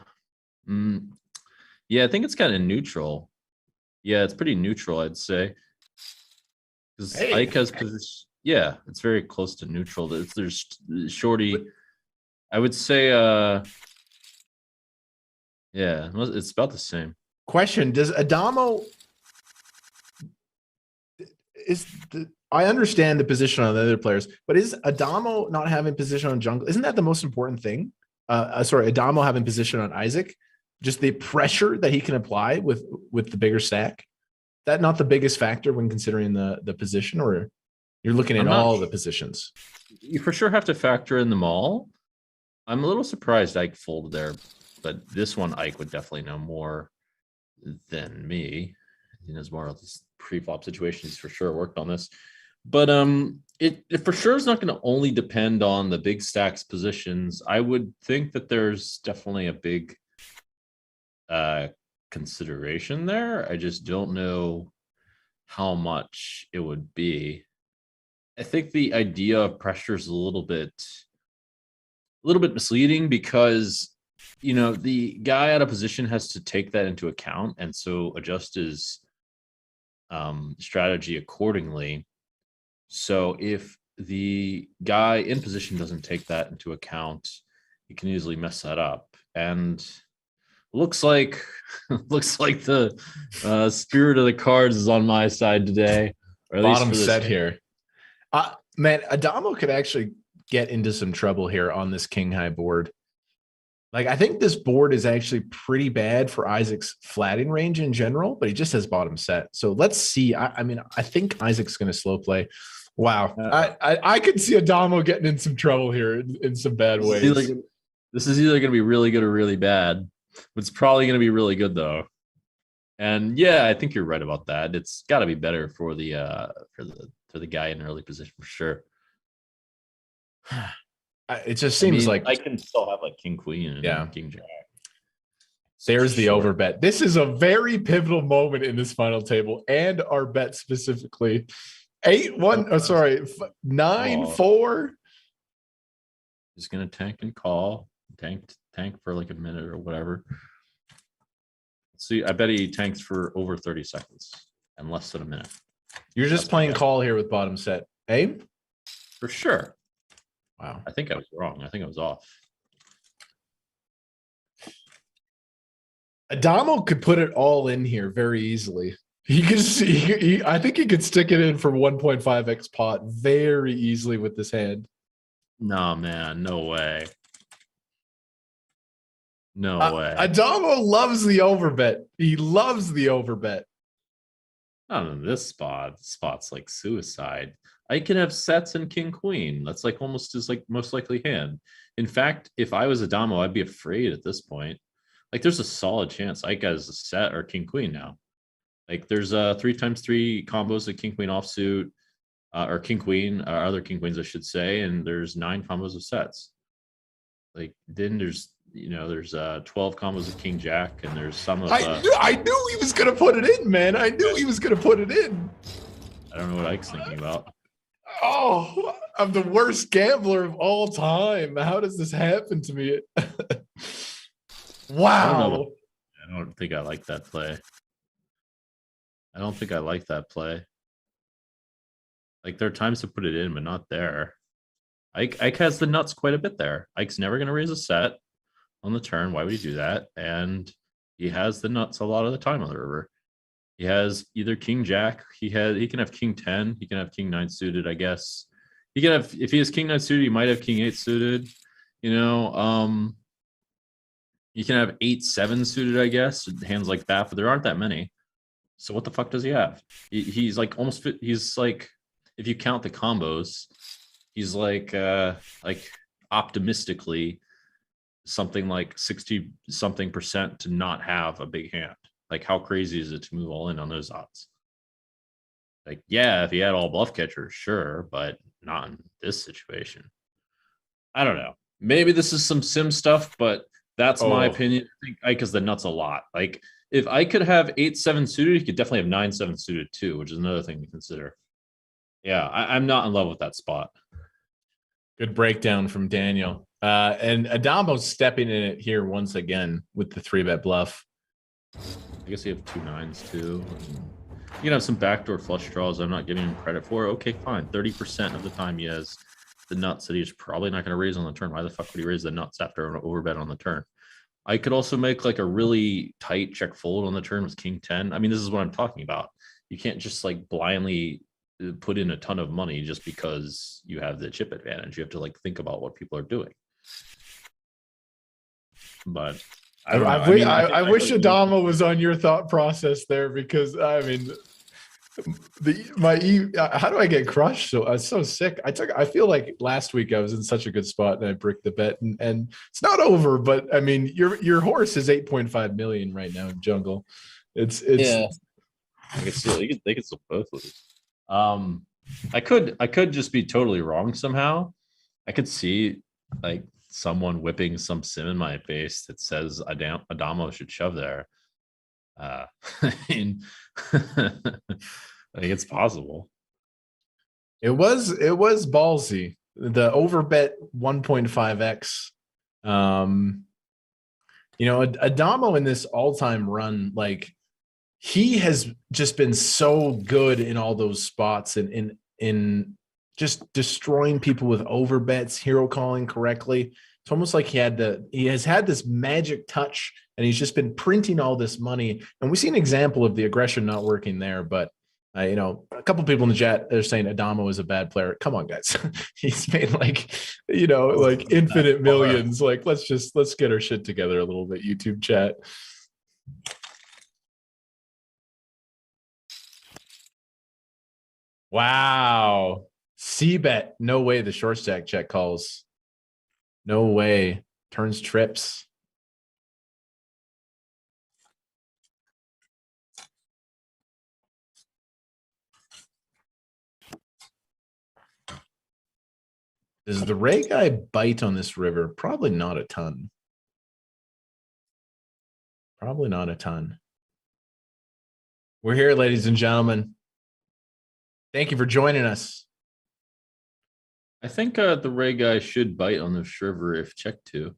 Yeah, I think it's kind of neutral. Yeah, it's pretty neutral, I'd say. Because Ika's position, yeah, it's very close to neutral. There's Shorty. I would say, yeah, it's about the same. Question: does Adamo I understand the position on the other players, but is Adamo not having position on jungle? Isn't that the most important thing? Sorry, Adamo having position on Isaac, just the pressure that he can apply with the bigger stack. That not the biggest factor when considering the position, or you're looking at all the positions. You for sure have to factor in them all. I'm a little surprised Ike folded there, but this one Ike would definitely know more than me. In his more pre-flop situation, he's for sure worked on this. But it for sure is not going to only depend on the big stacks positions. I would think that there's definitely a big consideration there. I just don't know how much it would be. I think the idea of pressure is a little bit misleading because, you know, the guy out of position has to take that into account and so adjust his strategy accordingly. So if the guy in position doesn't take that into account, he can easily mess that up. And looks like the spirit of the cards is on my side today. Or at Bottom least set here. Man, Adamo could actually get into some trouble here on this king high board. Like, I think this board is actually pretty bad for Isaac's flatting range in general, but he just has bottom set. So let's see. I mean, I think Isaac's going to slow play. Wow. I could see Adamo getting in some trouble here in some bad ways. This is either going to be really good or really bad. It's probably going to be really good, though. And yeah, I think you're right about that. It's got to be better for the guy in early position for sure. It just seems like I can still have like king queen and king jack. There's the overbet. This is a very pivotal moment in this final table and our bet specifically. 9-4. He's gonna tank and call. Tank for like a minute or whatever. See, I bet he tanks for over 30 seconds and less than a minute. You're just playing call here with bottom set, eh? For sure. Wow. I think I was wrong. I think I was off. Adamo could put it all in here very easily. He could see. I think he could stick it in for 1.5x pot very easily with this hand. No, man, no way. No way. Adamo loves the overbet. He loves the overbet. Not in this spot. This spot's like suicide. I can have sets and king queen. That's like almost his like most likely hand. In fact, if I was Adamo, I'd be afraid at this point. Like there's a solid chance Ike has a set or king queen now. Like there's 3x3 combos of king queen offsuit or king queen or other king queens I should say, and there's 9 combos of sets. Like then there's 12 combos of king jack, and there's some of I knew he was gonna put it in, man. I knew he was gonna put it in. I don't know what Ike's thinking about. Oh, I'm the worst gambler of all time. How does this happen to me? Wow. I don't think I like that play. I don't think I like that play. Like there are times to put it in, but not there. Ike has the nuts quite a bit there. Ike's never going to raise a set on the turn. Why would he do that? And he has the nuts a lot of the time on the river. He has either king jack. He can have king 10. He can have king 9 suited, I guess. He can have, if he has king 9 suited, he might have king 8 suited. You can have 8-7 suited, I guess. Hands like that, but there aren't that many. So what the fuck does he have? He's like almost. He's like, if you count the combos, he's like optimistically something like 60-something% to not have a big hand. Like, how crazy is it to move all in on those odds? Like, yeah, if he had all bluff catchers, sure, but not in this situation. I don't know. Maybe this is some sim stuff, but that's my opinion. I think Ike is the nuts a lot. Like, if I could have 8-7 suited, he could definitely have 9-7 suited too, which is another thing to consider. Yeah, I'm not in love with that spot. Good breakdown from Daniel. And Adamo's stepping in it here once again with the 3-bet bluff. I guess you have 2 9s too. You can have some backdoor flush draws I'm not giving him credit for. Okay, fine. 30% of the time he has the nuts that he's probably not going to raise on the turn. Why the fuck would he raise the nuts after an overbet on the turn? I could also make like a really tight check fold on the turn with king 10. I mean, this is what I'm talking about. You can't just like blindly put in a ton of money just because you have the chip advantage. You have to like think about what people are doing. But I wish Adamo was on your thought process there, because I mean, how do I get crushed? So I was so sick. I feel like last week I was in such a good spot and I bricked the bet, and it's not over. But I mean, your horse is 8.5 million right now in Jungle. It's yeah. They could still both lose. I could just be totally wrong somehow. I could see like someone whipping some sim in my face that says Adamo should shove there. I mean, I think it's possible. It was ballsy. The overbet 1.5x. You know, Adamo in this all-time run, like he has just been so good in all those spots and in just destroying people with overbets, hero calling correctly. It's almost like he has had this magic touch, and he's just been printing all this money. And we see an example of the aggression not working there. But you know, a couple people in the chat are saying Adamo is a bad player. Come on, guys. He's made like, you know, like infinite millions. Like, let's get our shit together a little bit, YouTube chat. Wow. C-bet. No way the short stack check calls. No way. Turns trips. Does the Ray guy bite on this river? Probably not a ton. Probably not a ton. We're here, ladies and gentlemen. Thank you for joining us. I think the Ray guy should bite on the river if checked to.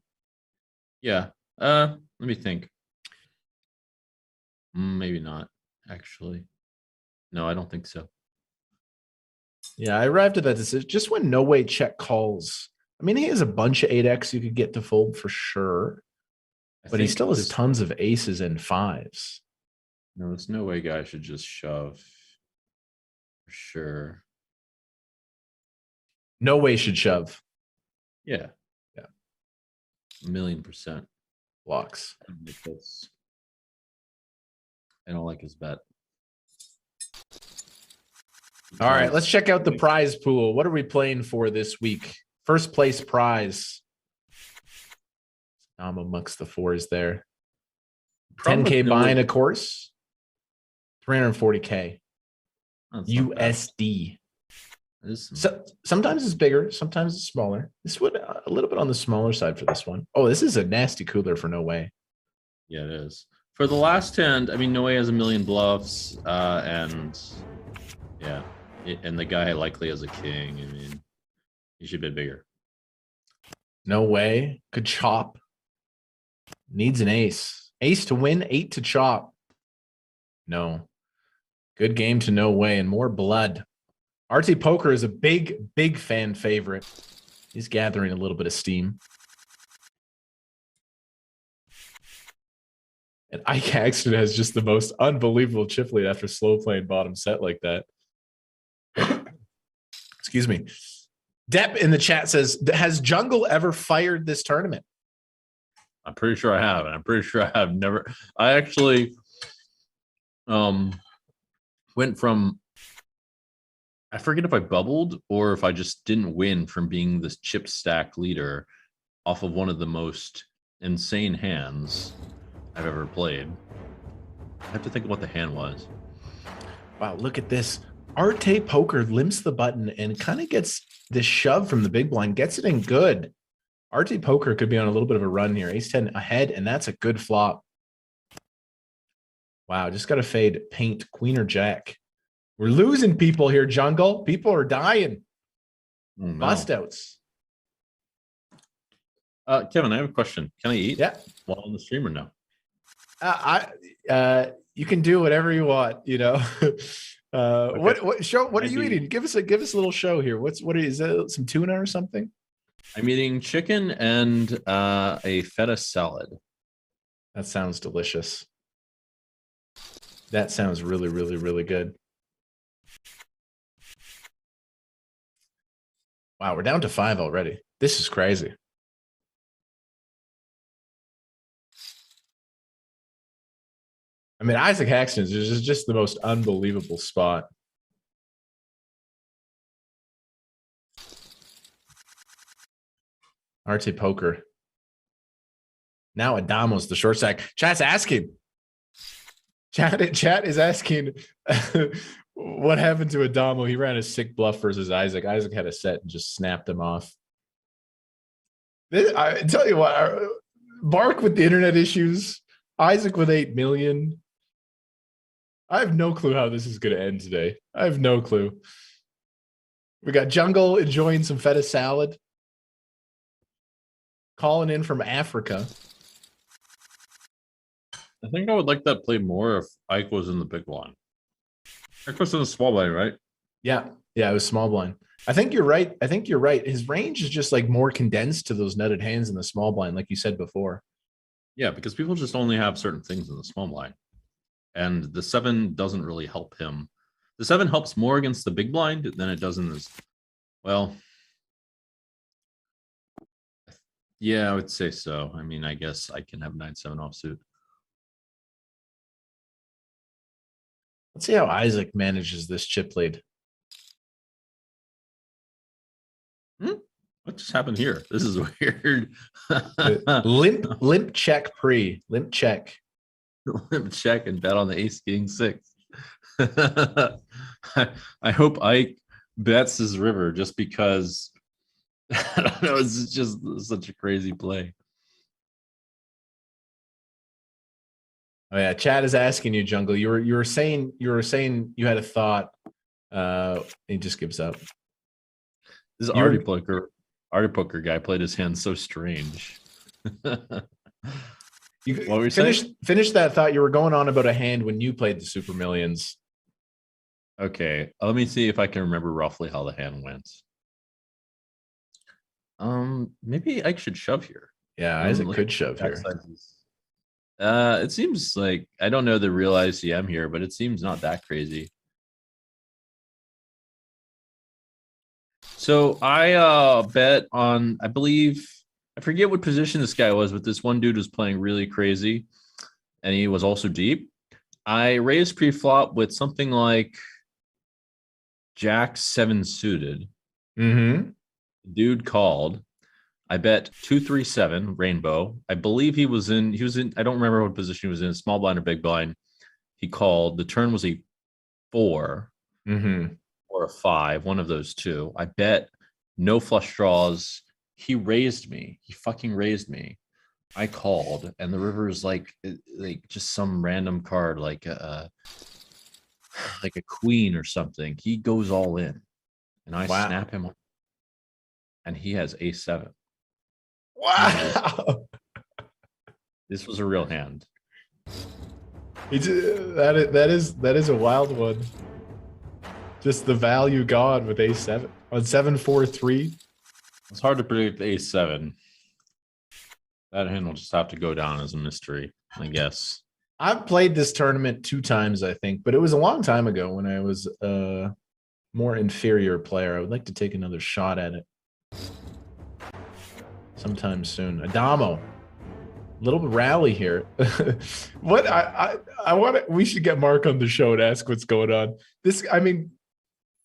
Yeah. Let me think. Maybe not, actually. No, I don't think so. Yeah, I arrived at that decision just when no way check calls. I mean, he has a bunch of 8x you could get to fold for sure, but he still has tons of aces and 5s. No, this no way guy should just shove for sure. No way should shove. Yeah. Yeah. 1,000,000%. Blocks. I don't like his bet. All right, let's check out the prize pool. What are we playing for this week? First place prize. I'm amongst the 4s there. 10K buying a course. 340K. USD. So sometimes it's bigger, sometimes it's smaller. This would a little bit on the smaller side for this one. Oh, this is a nasty cooler for no way. Yeah, it is. For the last hand, I mean, no way has 1,000,000 bluffs, and yeah, and the guy likely has a king. I mean, he should be bigger. No way. Could chop. Needs an ace. Ace to win, 8 to chop. No. Good game to no way, and more blood. RT Poker is a big fan favorite. He's gathering a little bit of steam. And Ike Axton has just the most unbelievable chip lead after slow playing bottom set like that. Excuse me. Depp in the chat says, has Jungle ever fired this tournament? I'm pretty sure I have. And I'm pretty sure I have never. I actually went from, I forget if I bubbled or if I just didn't win from being this chip stack leader off of one of the most insane hands I've ever played. I have to think of what the hand was. Wow, look at this. Arte Poker limps the button and kind of gets this shove from the big blind, gets it in good. Arte Poker could be on a little bit of a run here. Ace 10 ahead, and that's a good flop. Wow, just got to fade paint queen or jack. We're losing people here, Jungle. People are dying. Oh, no. Bust outs. Kevin, I have a question. Can I eat? Yeah. While on the stream or no? You can do whatever you want, you know. Okay. What are you eating? Give us a little show here. What is that? Some tuna or something? I'm eating chicken and a feta salad. That sounds delicious. That sounds really, really, really good. Wow, we're down to 5 already. This is crazy. I mean, Isaac Haxton's is just the most unbelievable spot. RT Poker. Now Adamo's the short stack. Chat's asking. Chat is asking what happened to Adamo. He ran a sick bluff versus Isaac. Isaac had a set and just snapped him off. I tell you what, Bark with the internet issues, Isaac with 8 million. I have no clue how this is going to end today. I have no clue. We got Jungle enjoying some feta salad. Calling in from Africa. I think I would like that play more if Ike was in the big blind. Ike was in the small blind, right? Yeah, it was small blind. I think you're right. His range is just like more condensed to those nutted hands in the small blind, like you said before. Yeah, because people just only have certain things in the small blind. And the 7 doesn't really help him. The 7 helps more against the big blind than it does in this. Well, yeah, I would say so. I mean, I guess I can have 9-7 offsuit. Let's see how Isaac manages this chip lead. What just happened here? This is weird. limp check pre. Limp check. Limp check and bet on the ace king 6. I hope Ike bets his river just because I don't know, it's just such a crazy play. Oh yeah, Chad is asking you, Jungle. You were saying you had a thought. He just gives up. This Artie Poker guy played his hand so strange. You finish that thought. You were going on about a hand when you played the Super Millions. Okay, let me see if I can remember roughly how the hand went. Maybe I should shove here. Yeah, Isaac could shove here. It seems like I don't know the real ICM here, but it seems not that crazy. So I bet on, I believe, I forget what position this guy was, but this one dude was playing really crazy, and he was also deep. I raised pre-flop with something like Jack 7 suited. Mm-hmm. Dude called. I bet 2-3-7 rainbow. I believe he was in, I don't remember what position he was in, small blind or big blind. He called. The turn was a 4 or a 5, one of those two. I bet no flush draws. He raised me. He fucking raised me. I called, and the river is like just some random card, like a queen or something. He goes all in, and I snap him, and he has ace-7. Wow, this was a real hand. That is a wild one. Just the value gone with ace-7 on 7-4-3. It's hard to predict ace-7. That hand will just have to go down as a mystery, I guess. I've played this tournament 2 times, I think, but it was a long time ago when I was a more inferior player. I would like to take another shot at it sometime soon. Adamo, little rally here. What I want, we should get Mark on the show and ask what's going on. I mean,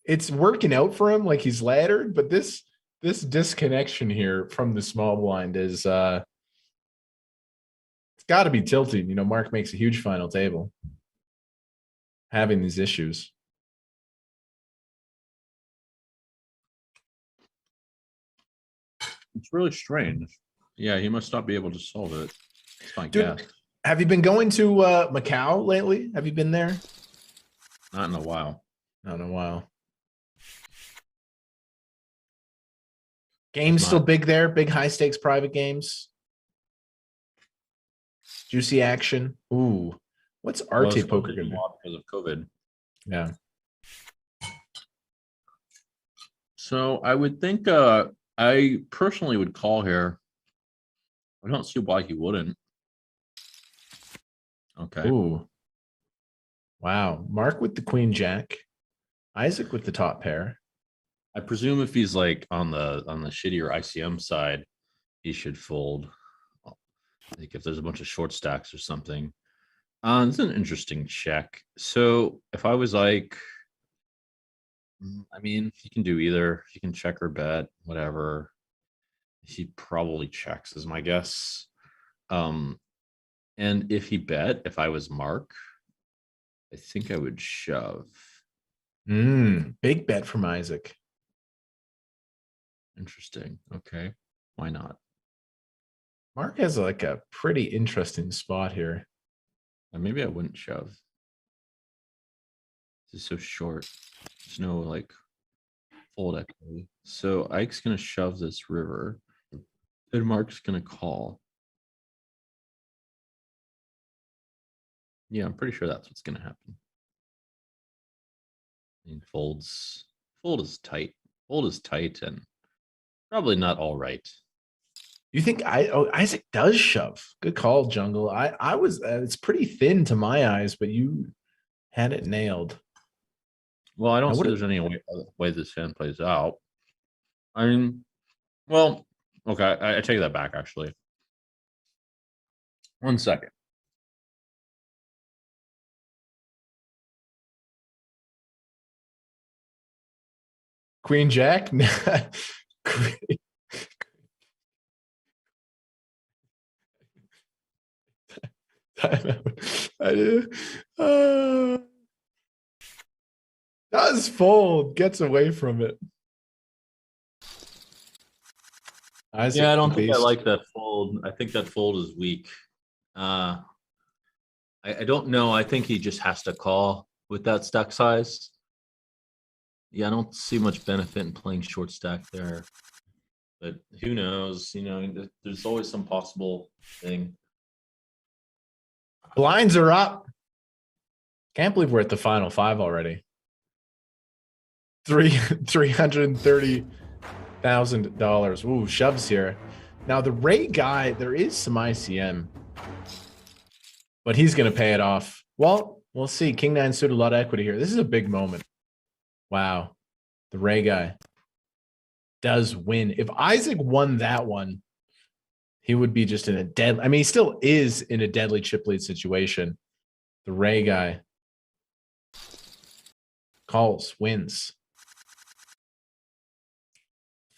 it's working out for him, like he's laddered, but this disconnection here from the small blind is it's got to be tilting. You know, Mark makes a huge final table having these issues. It's really strange. Yeah, he must not be able to solve it. It's my guess. Have you been going to Macau lately? Have you been there? Not in a while. Not in a while. Games still big there. Big high stakes private games. Juicy action. Ooh. What's RT poker gonna do? Because of COVID. Yeah. So I would think I personally would call here. I don't see why he wouldn't. Okay. Ooh. Wow. Mark with the queen jack. Isaac with the top pair. I presume if he's like on the shittier ICM side, he should fold. Like if there's a bunch of short stacks or something. It's an interesting check. So if I was like, I mean, he can do either. He can check or bet, whatever. He probably checks, is my guess. And if he bet, if I was Mark, I think I would shove. Big bet from Isaac. Interesting. Okay. Why not? Mark has like a pretty interesting spot here. Maybe I wouldn't shove. This is so short. There's no like fold equity. So Ike's gonna shove this river, and Mark's gonna call. Yeah, I'm pretty sure that's what's gonna happen. I mean, fold is tight. Fold is tight and probably not all right. You think Isaac does shove? Good call, Jungle. I was it's pretty thin to my eyes, but you had it nailed. Well, I don't see there's any way this hand plays out. I mean, well, okay, I take that back actually. 1 second. Queen Jack. Does fold, gets away from it. Isaac, yeah, I don't think I like that fold. I think that fold is weak. I don't know. I think he just has to call with that stack size. Yeah, I don't see much benefit in playing short stack there. But who knows? You know, there's always some possible thing. Blinds are up. Can't believe we're at the final five already. $330,000. Ooh, shoves here. Now the Ray guy, there is some ICM, but he's going to pay it off. Well, we'll see. King nine suited, a lot of equity here. This is a big moment. Wow, the Ray guy does win. If Isaac won that one, he would be just in a dead. I mean, he still is in a deadly chip lead situation. The Ray guy calls, wins.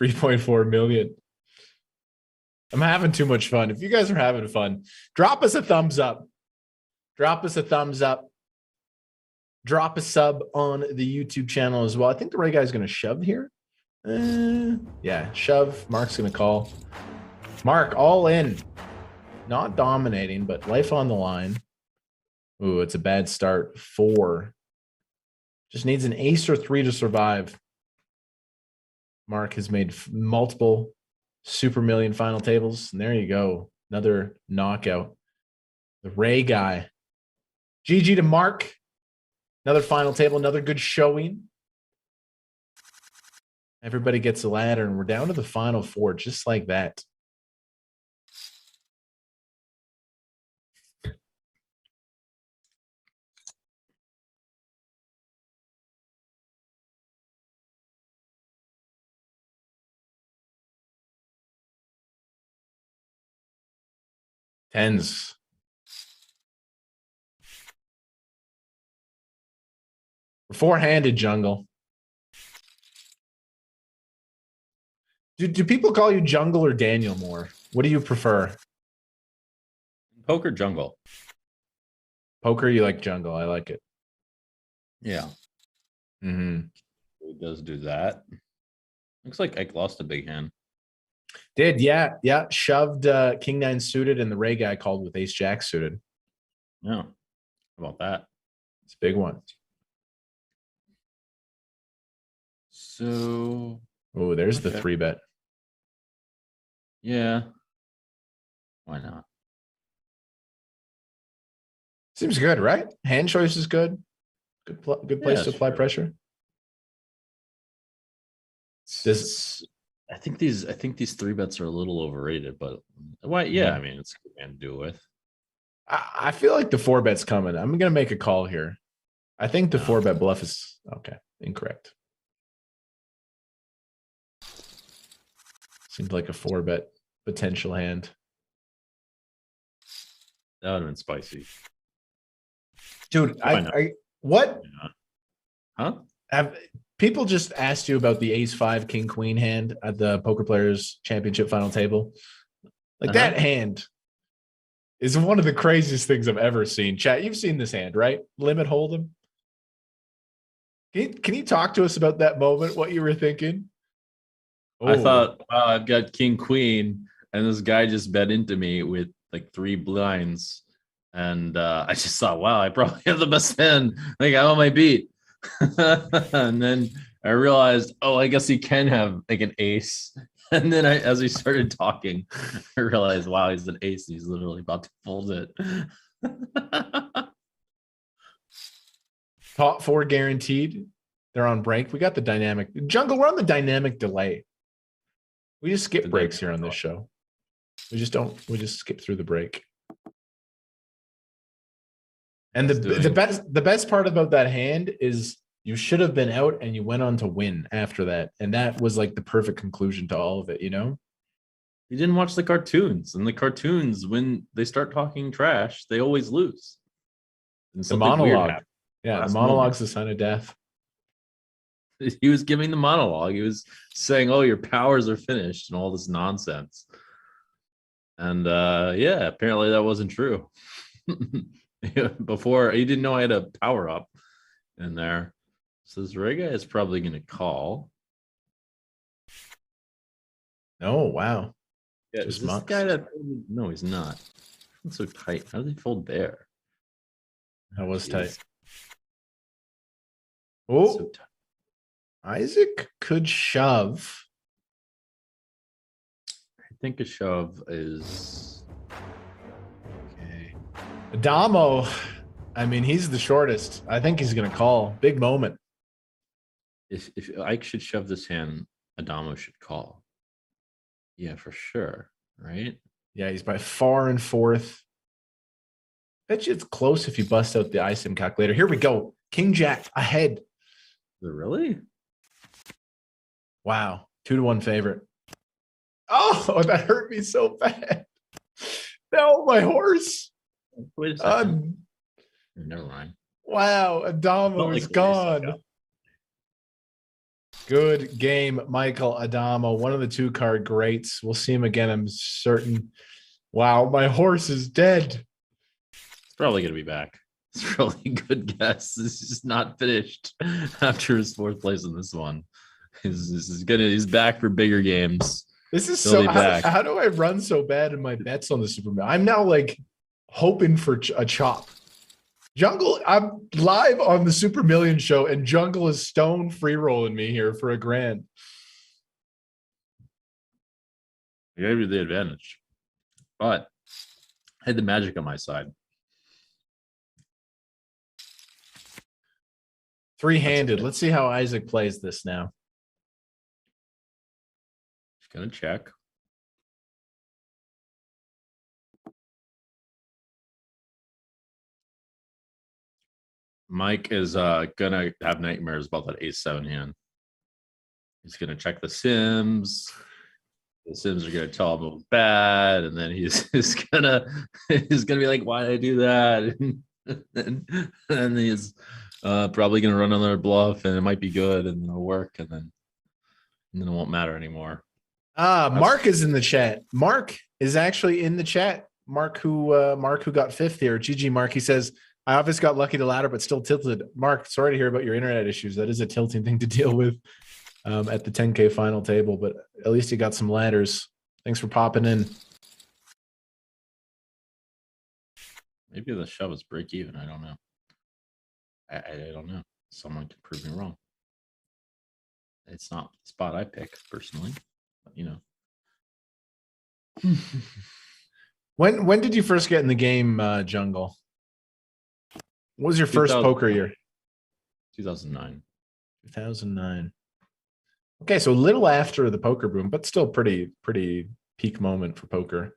3.4 million. I'm having too much fun. If you guys are having fun, drop us a thumbs up. Drop us a thumbs up. Drop a sub on the YouTube channel as well. I think the right guy's going to shove here. Yeah, shove. Mark's going to call. Mark, all in. Not dominating, but life on the line. Ooh, it's a bad start. 4. Just needs an ace or 3 to survive. Mark has made multiple super million final tables. And there you go. Another knockout. The Ray guy. GG to Mark. Another final table, another good showing. Everybody gets a ladder, and we're down to the final 4, just like that. Tens. Four-handed Jungle. Do people call you Jungle or Daniel more? What do you prefer? Poker Jungle. Poker, you like Jungle. I like it. Yeah. Mm-hmm. It does do that. Looks like Ike lost a big hand. Did, yeah. Yeah. Shoved King 9 suited, and the Ray guy called with Ace Jack suited. Yeah. How about that? It's a big one. So, Oh, there's the Okay. 3-bet. yeah. Why not? Seems good, right? Hand choice is good. Good place to apply sure. pressure. I think these 3-bets are a little overrated, but why? Yeah, I mean, it's a good man to do it with. I feel like the 4-bet's coming. I'm gonna make a call here. I think the No. 4-bet bluff is okay. Incorrect. Seems like a 4-bet potential hand. That would have been spicy. Dude, what Yeah. Huh? have people just asked you about the ace-5 king-queen hand at the Poker Players Championship final table? Like that hand is one of the craziest things I've ever seen. Chat, you've seen this hand, right? Limit hold'em. Can you talk to us about that moment? What you were thinking? I thought, wow, I've got king queen, and this guy just bet into me with like 3 blinds, and I just thought, wow, I probably have the best hand. Like I'm on my beat, and then I realized, oh, I guess he can have like an ace. And then as we started talking, I realized, wow, he's an ace. He's literally about to fold it. Top 4 guaranteed. They're on break. We got the dynamic jungle. We're on the dynamic delay. We just skip breaks here on this show. We just skip through the break. And the best part about that hand is you should have been out and you went on to win after that. And that was like the perfect conclusion to all of it, you know? You didn't watch the cartoons, and the cartoons, when they start talking trash, they always lose. And The monologue. Yeah, the monologue's the sign of death. He was giving the monologue. He was saying, oh, your powers are finished and all this nonsense. And yeah, apparently that wasn't true. Before, he didn't know I had a power up in there. So this Rega is probably going to call. Oh, wow. Yeah, Just is this the guy that... No, he's not. It's so tight. How did he fold there? That was tight. Oh, so Isaac could shove. I think a shove is okay. Adamo, I mean, he's the shortest. I think he's going to call. Big moment. If Ike should shove this hand, Adamo should call. Yeah, for sure. Right? Yeah, he's by far in fourth. Bet you it's close if you bust out the ISIM calculator. Here we go. King Jack ahead. Really? Wow. 2-1 favorite. Oh, that hurt me so bad. No, my horse. Wait a second. Never mind. Wow, Adamo is gone. Good game, Michael Adamo. One of the 2-card greats. We'll see him again, I'm certain. Wow, my horse is dead. It's probably going to be back. It's probably a good guess. This is not finished after his 4th place in this one. He's back for bigger games. This is so how do I run so bad in my bets on the Superman? I'm now like hoping for a chop. Jungle, I'm live on the Super Million show and Jungle is stone free rolling me here for $1,000. I gave you the advantage, but I had the magic on my side. 3-handed. Let's see how Isaac plays this now. Just gonna check. Mike is gonna have nightmares about that ace-7 hand. He's gonna check the sims. The sims are gonna tell him it was bad, and then he's gonna be like, "Why did I do that?" and he's probably gonna run another bluff, and it might be good, and it'll work, and then it won't matter anymore. Mark is in the chat. Mark is actually in the chat. Mark who got 5th here. GG Mark. He says, I obviously got lucky to ladder, but still tilted. Mark, sorry to hear about your internet issues. That is a tilting thing to deal with at the 10K final table, but at least you got some ladders. Thanks for popping in. Maybe the shove is break even. I don't know. I don't know. Someone can prove me wrong. It's not the spot I pick personally, but, you know. When did you first get in the game, Jungle? What was your first poker year? 2009. 2009. Okay, so a little after the poker boom, but still pretty peak moment for poker.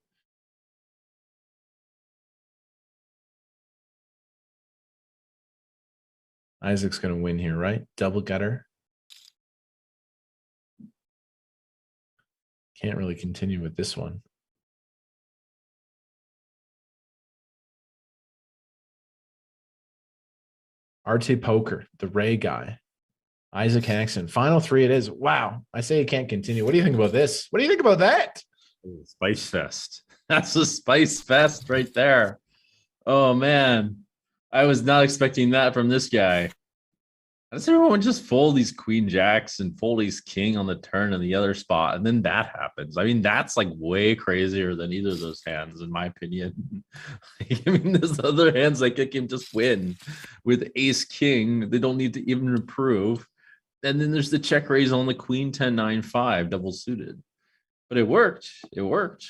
Isaac's going to win here, right? Double gutter. Can't really continue with this one. RT Poker, the Ray guy. Isaac Haxon. Final three it is. Wow. I say it can't continue. What do you think about this? What do you think about that? Spice Fest. That's a Spice Fest right there. Oh, man. I was not expecting that from this guy. Does everyone just fold these queen jacks and fold these king on the turn in the other spot, and then that happens? I mean, that's like way crazier than either of those hands, in my opinion. I mean, there's other hands like it can just win with ace king. They don't need to even improve. And then there's the check raise on the queen 10-9-5 double suited. But it worked. It worked.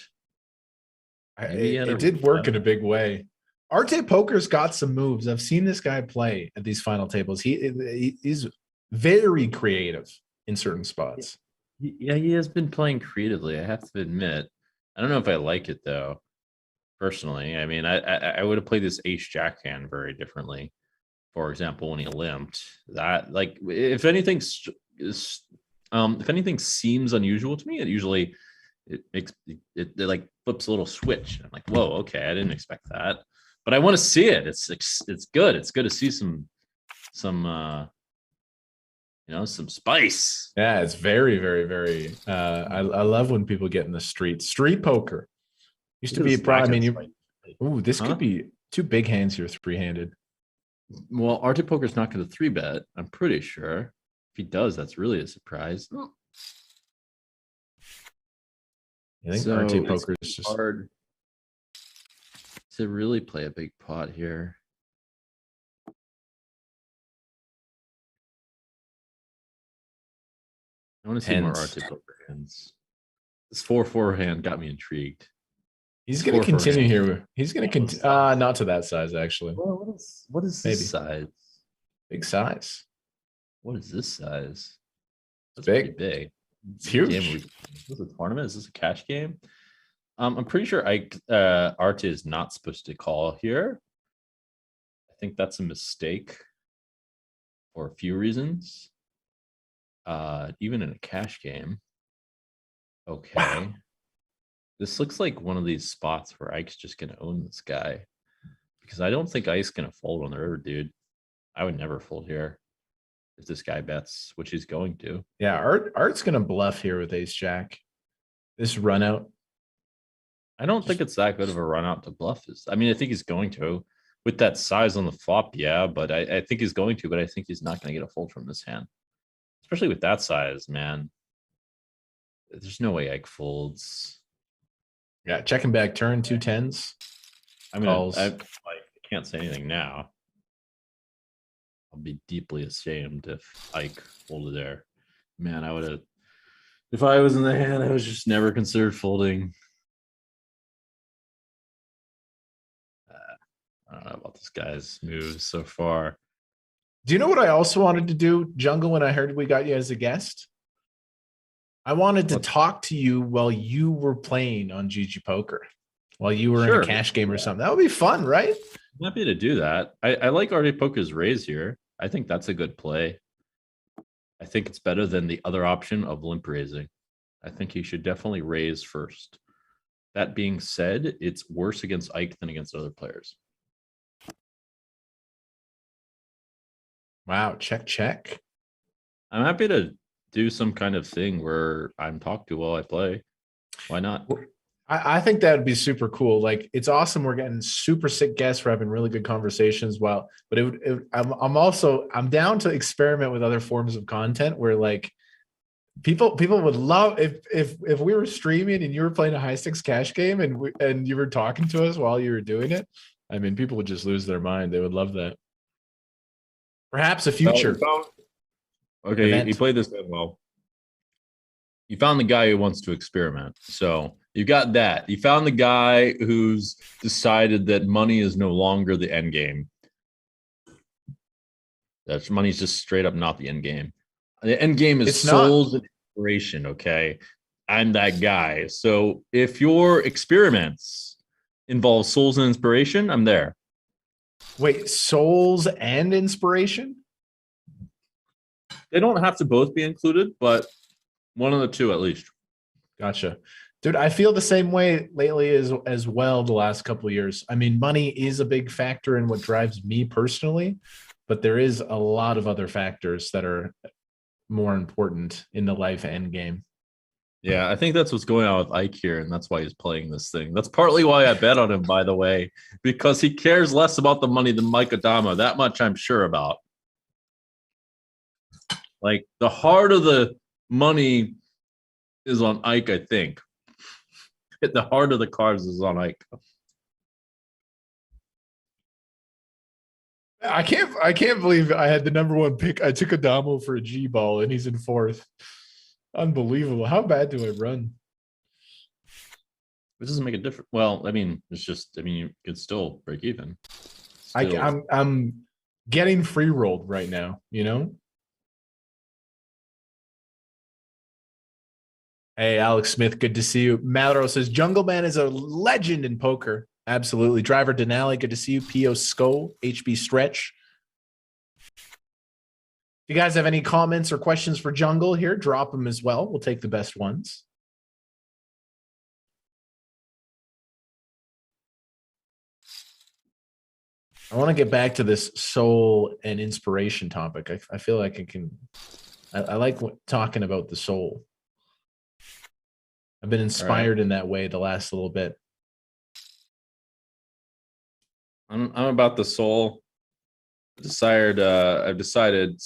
It did work in a big way. Arte Poker's got some moves. I've seen this guy play at these final tables. He's very creative in certain spots. Yeah, he has been playing creatively, I have to admit. I don't know if I like it, though, personally. I mean, I would have played this ace-jack hand very differently. For example, when he limped. That, like, if anything seems unusual to me, it usually it like flips a little switch. I'm like, whoa, okay, I didn't expect that. But I want to see it. It's good. It's good to see some spice. Yeah, it's very, very, very. I love when people get in the street. Street poker used to be a problem. I mean, this could be two big hands here, three-handed. Well, Arte Poker's not going to 3-bet. I'm pretty sure. If he does, that's really a surprise. I think Arte Poker is just hard to really play a big pot here. I want to see more Arte Poker hands. This 4-4 hand got me intrigued. He's going to continue here. He's going to continue. Not to that size, actually. Well, what is this size? Big size. What is this size? That's big. Pretty big. It's huge. Is this a tournament? Is this a cash game? I'm pretty sure Arte is not supposed to call here. I think that's a mistake for a few reasons. Even in a cash game. Okay. Wow. This looks like one of these spots where Ike's just going to own this guy. Because I don't think Ike's going to fold on the river, dude. I would never fold here if this guy bets, which he's going to. Yeah, Art's going to bluff here with ace-jack. This run out. I don't think it's that good of a run out to bluff. I mean, I think he's going to. With that size on the flop, yeah, but I think he's going to, but I think he's not going to get a fold from this hand. Especially with that size, man. There's no way Ike folds. Yeah, checking back turn, 2 10s. I mean, I can't say anything now. I'll be deeply ashamed if Ike folded there. Man, I would have. If I was in the hand, I was just never considered folding. I don't know about this guy's moves so far. Do you know what I also wanted to do, Jungle, when I heard we got you as a guest? I wanted to talk to you while you were playing on GG Poker, while you were in a cash game or something. That would be fun, right? I'm happy to do that. I like Arte Poker's raise here. I think that's a good play. I think it's better than the other option of limp raising. I think he should definitely raise first. That being said, it's worse against Ike than against other players. Wow, check. I'm happy to do some kind of thing where I'm talked to while I play. Why not? I think that would be super cool. Like, it's awesome. We're getting super sick guests. We're having really good conversations. Well, but I'm down to experiment with other forms of content where, like, people would love if we were streaming and you were playing a high stakes cash game and you were talking to us while you were doing it. I mean, people would just lose their mind. They would love that. Perhaps a future. Okay, he played this game well. You found the guy who wants to experiment. So you got that. You found the guy who's decided that money is no longer the end game. That's money's just straight up not the end game. The end game is souls and inspiration. Okay. I'm that guy. So if your experiments involve souls and inspiration, I'm there. Wait, souls and inspiration? They don't have to both be included, but one of the two at least. Gotcha. Dude, I feel the same way lately as well the last couple of years. I mean, money is a big factor in what drives me personally, but there is a lot of other factors that are more important in the life end game. Yeah, I think that's what's going on with Ike here, and that's why he's playing this thing. That's partly why I bet on him, by the way, because he cares less about the money than Mike Adamo. That much I'm sure about. Like, the heart of the money is on Ike, I think. The heart of the cards is on Ike. I can't believe I had the number one pick. I took Adamo for a G ball and he's in fourth. Unbelievable. How bad do I run? It doesn't make a difference. Well, I mean, it's just, I mean, you could still break even. I'm getting free rolled right now, you know? Hey, Alex Smith, good to see you. Malero says, Jungleman is a legend in poker. Absolutely. Driver Denali, good to see you. P.O. Sko, HB Stretch. If you guys have any comments or questions for Jungle here, drop them as well. We'll take the best ones. I want to get back to this soul and inspiration topic. I feel like I like talking about the soul. I've been inspired in that way the last little bit. I'm about the soul. I've decided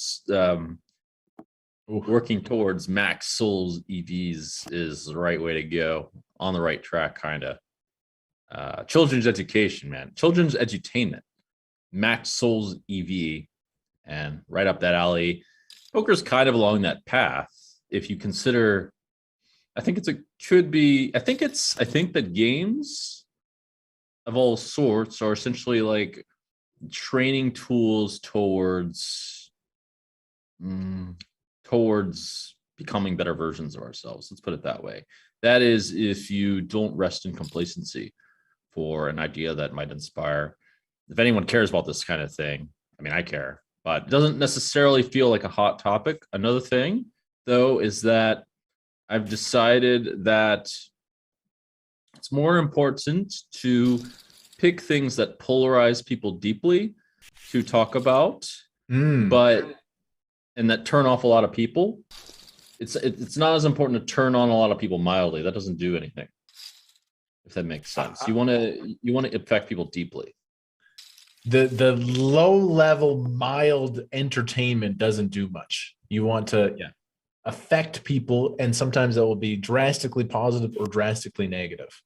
working towards max souls EVs is the right way to go. On the right track, kind of. Children's education, man. Children's edutainment. Max souls EV, and right up that alley. Poker's kind of along that path. If you consider, I think that games of all sorts are essentially like training tools towards becoming better versions of ourselves. Let's put it that way. That is, if you don't rest in complacency for an idea that might inspire. If anyone cares about this kind of thing, I mean, I care, but it doesn't necessarily feel like a hot topic. Another thing, though, is that I've decided that it's more important to pick things that polarize people deeply to talk about, and that turn off a lot of people. It's not as important to turn on a lot of people mildly. That doesn't do anything, if that makes sense. You want to affect people deeply. The low level mild entertainment doesn't do much. You want to affect people, and sometimes that will be drastically positive or drastically negative.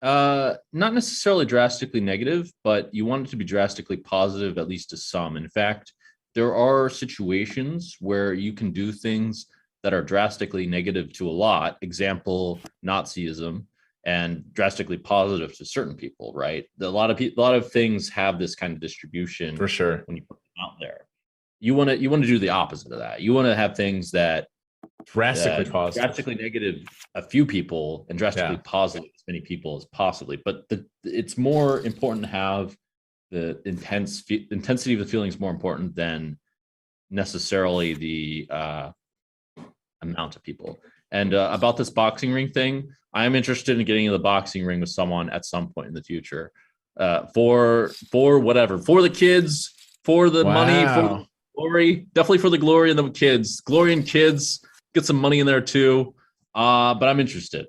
Not necessarily drastically negative, but you want it to be drastically positive, at least to some. In fact, there are situations where you can do things that are drastically negative to a lot. Example, Nazism, and drastically positive to certain people, right? A lot of things have this kind of distribution for sure when you put them out there. You want to do the opposite of that. You want to have things that drastically negative a few people and drastically positive as many people as possibly. But it's more important to have the intensity of the feelings more important than necessarily the amount of people. And about this boxing ring thing, I'm interested in getting in the boxing ring with someone at some point in the future, for whatever, for the kids, for the money, for the glory, definitely for the glory and the kids, glory and kids, get some money in there too. But I'm interested.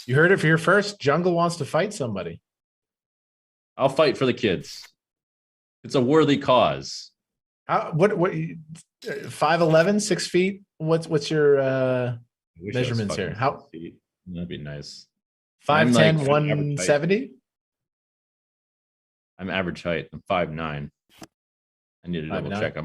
You heard it here first. Jungle wants to fight somebody. I'll fight for the kids. It's a worthy cause. What 5'11", 6 feet? What's your measurements here? How? That'd be nice. 5'10", 170? I'm average height. I'm 5'9". I need to double check.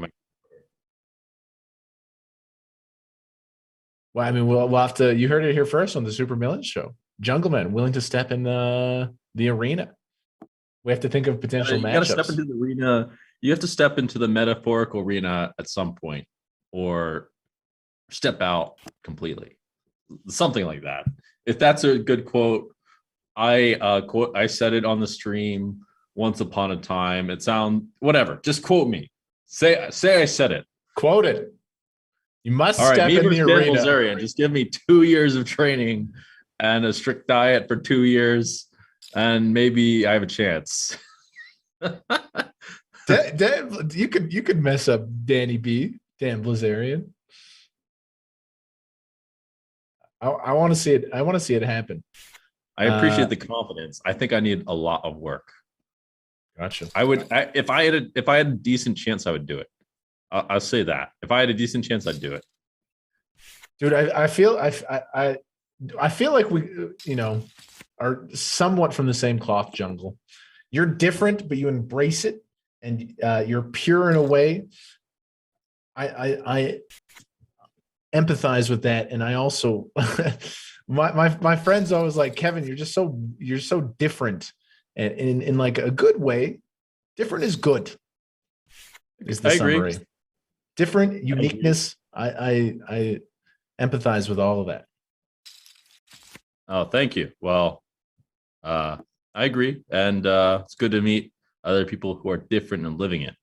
Well, I mean, we'll have to. You heard it here first on the Super Millions show. Jungleman willing to step in the arena. We have to think of potential You got to step matchups. into the arena. You have to step into the metaphorical arena at some point, or step out completely. Something like that. If that's a good quote, I said it on the stream once upon a time. It sound whatever. Just quote me. Say I said it. Quote it. You must All right, step me in the versus Dan arena. Bilzerian. Just give me 2 years of training and a strict diet for 2 years, and maybe I have a chance. You could mess up Danny B, Dan Bilzerian. I want to see it. I want to see it happen. I appreciate the confidence. I think I need a lot of work. Gotcha. If I had a decent chance, I would do it. I'll say that. If I had a decent chance, I'd do it. Dude, I feel like we, are somewhat from the same cloth, Jungle. You're different, but you embrace it, and you're pure in a way. I empathize with that, and I also my friends always like, Kevin, you're so different, and in like a good way. Different is good. Is the summary. Agree. Different uniqueness. I empathize with all of that. Oh, thank you. Well, I agree, and it's good to meet other people who are different and living it.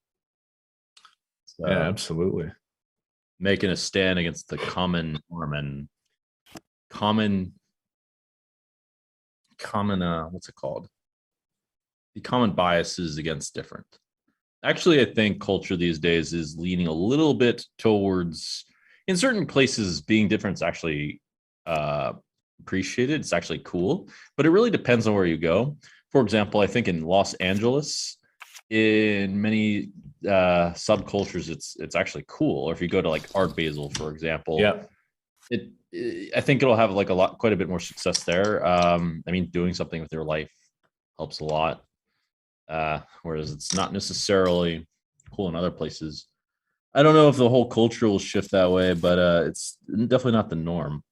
So, Yeah, absolutely. Making a stand against the common norm and common what's it called? The common biases against different. Actually, I think culture these days is leaning a little bit towards, in certain places, being different is actually appreciated. It's actually cool, but it really depends on where you go. For example, I think in Los Angeles, in many subcultures, it's actually cool. Or if you go to like Art Basel, for example, Yeah, I think it'll have like quite a bit more success there. I mean, doing something with your life helps a lot. Whereas it's not necessarily cool in other places. I don't know if the whole culture will shift that way, but it's definitely not the norm.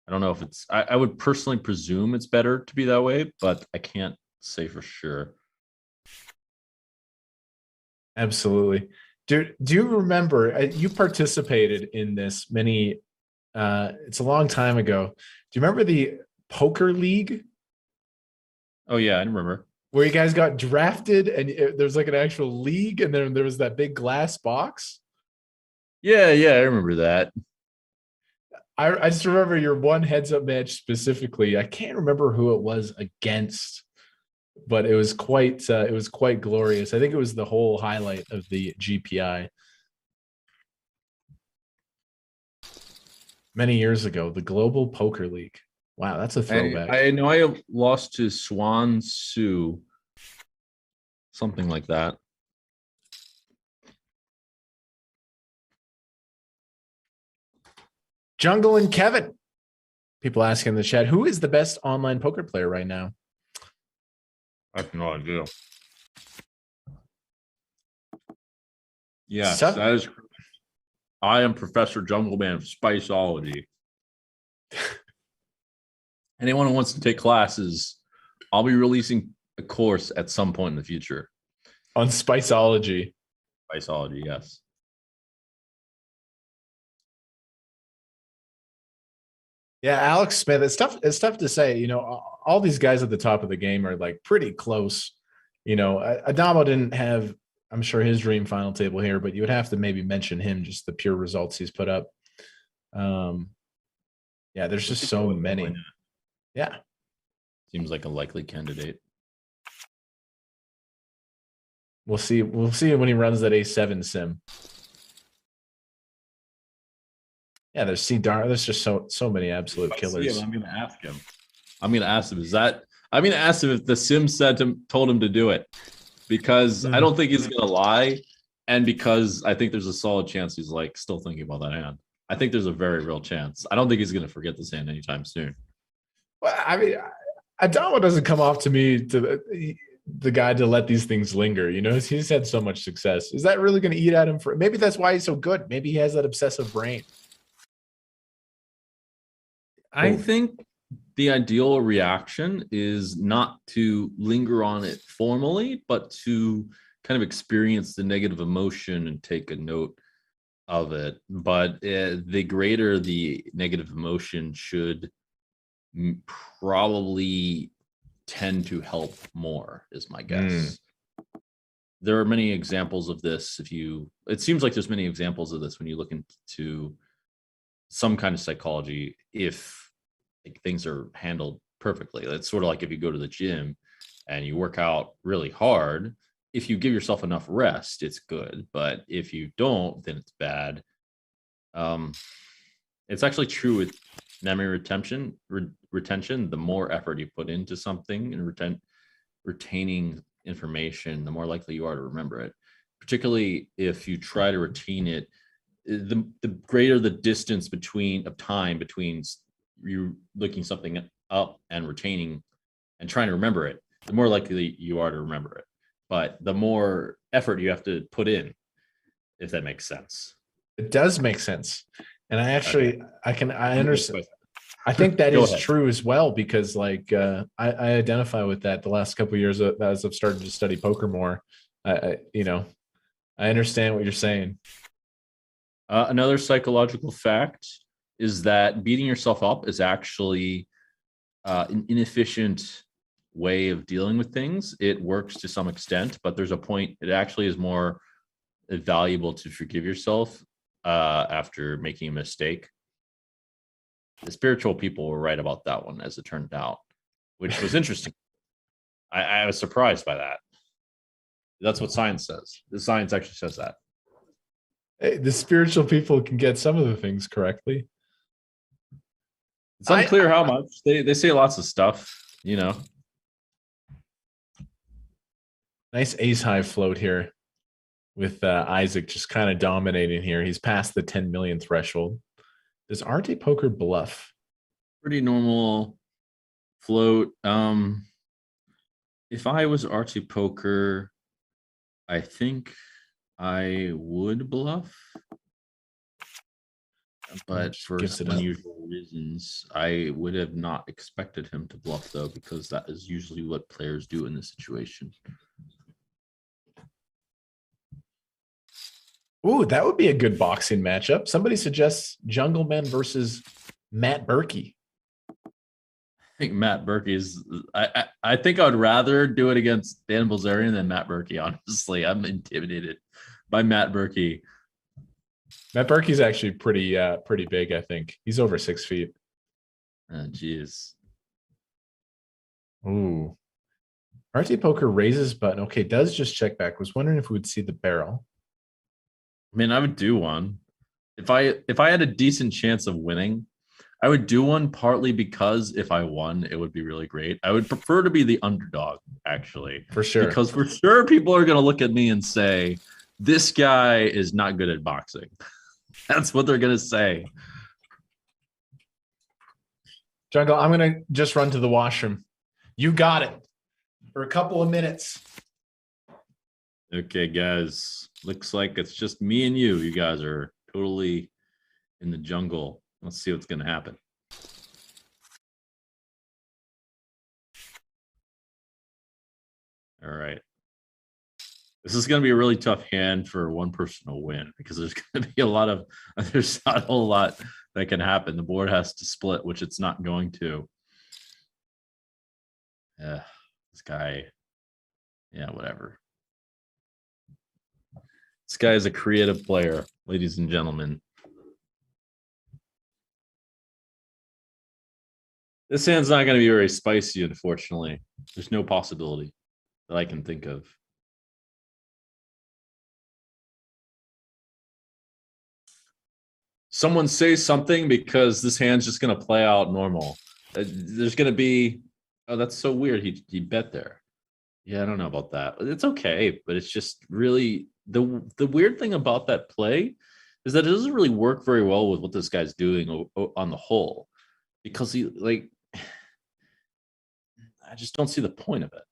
I don't know if it's, I would personally presume it's better to be that way, but I can't say for sure. absolutely. Do you remember you participated in this many? It's a long time ago. Do you remember the poker league? Oh yeah, I remember. Where you guys got drafted and there's like an actual league, and then there was that big glass box. Yeah, I remember that. I just remember your one heads-up match specifically. I can't remember who it was against, but it was quite glorious. I think it was the whole highlight of the GPI. Many years ago, the Global Poker League. Wow, that's a throwback. I know I lost to Swan Sue, something like that. Jungle and Kevin. People asking in the chat, who is the best online poker player right now? I have no idea. Yes, So- that is correct. I am Professor Jungleman of Spiceology. Anyone who wants to take classes, I'll be releasing a course at some point in the future. On Spiceology. Spiceology, yes. Yeah, Alex Smith. It's tough to say. All these guys at the top of the game are like pretty close. Adamo didn't have, I'm sure, his dream final table here, but you would have to maybe mention him, just the pure results he's put up. Yeah, there's just so many. Yeah. Seems like a likely candidate. We'll see. We'll see when he runs that A7 sim. Yeah, there's C-Dar. There's just so many absolute killers. I'm gonna ask him. I'm gonna ask him if the sim told him to do it, because I don't think he's gonna lie, and because I think there's a solid chance he's like still thinking about that hand. I think there's a very real chance. I don't think he's gonna forget this hand anytime soon. Well, I mean, Adamo doesn't come off to me to the guy to let these things linger. He's had so much success. Is that really going to eat at him? Maybe that's why he's so good. Maybe he has that obsessive brain. I think the ideal reaction is not to linger on it formally, but to kind of experience the negative emotion and take a note of it. But the greater the negative emotion should probably tend to help more, is my guess. There are many examples of this. It seems like there's many examples of this when you look into some kind of psychology, if like things are handled perfectly. It's sort of like if you go to the gym and you work out really hard, if you give yourself enough rest, it's good. But if you don't, then it's bad. It's actually true with memory retention. The more effort you put into something and retaining information, the more likely you are to remember it. Particularly if you try to retain it, the greater the distance between you looking something up and retaining and trying to remember it, the more likely you are to remember it. But the more effort you have to put in, if that makes sense. It does make sense. And I actually, okay. I understand. I think that is ahead. true as well, because like I identify with that the last couple of years as I've started to study poker more. I understand what you're saying. Another psychological fact is that beating yourself up is actually an inefficient way of dealing with things. It works to some extent, but there's a point. It actually is more valuable to forgive yourself after making a mistake. The spiritual people were right about that one, as it turned out, which was interesting. I was surprised by that. That's what science says. The science actually says that. Hey, the spiritual people can get some of the things correctly. It's unclear how much. They say lots of stuff, Nice ace high float here with Isaac just kind of dominating here. He's past the 10 million threshold. Does RT Poker bluff? Pretty normal float. If I was RT Poker, I think I would bluff. But for some unusual reasons, I would have not expected him to bluff, though, because that is usually what players do in this situation. Ooh, that would be a good boxing matchup. Somebody suggests Jungleman versus Matt Berkey. I think Matt Berkey's. I think I would rather do it against Dan Bilzerian than Matt Berkey. Honestly, I'm intimidated by Matt Berkey. Matt Berkey's actually pretty big. I think he's over 6 feet. Jeez. Ooh, RT Poker raises button. Okay, does just check back. Was wondering if we would see the barrel. I mean, I would do one if I had a decent chance of winning. I would do one partly because if I won, it would be really great. I would prefer to be the underdog, actually. For sure. Because for sure people are going to look at me and say, this guy is not good at boxing. That's what they're going to say. Jungle, I'm going to just run to the washroom. You got it for a couple of minutes. Okay, guys. Looks like it's just me and you. You guys are totally in the jungle. Let's see what's going to happen. All right. This is going to be a really tough hand for one person to win because there's going to be there's not a whole lot that can happen. The board has to split, which it's not going to. This guy, yeah, whatever. This guy is a creative player, ladies and gentlemen. This hand's not going to be very spicy, unfortunately. There's no possibility that I can think of. Someone say something because this hand's just going to play out normal. There's going to be, oh, that's so weird. He bet there. Yeah, I don't know about that. It's okay, but it's just really the weird thing about that play is that it doesn't really work very well with what this guy's doing on the whole, because I just don't see the point of it.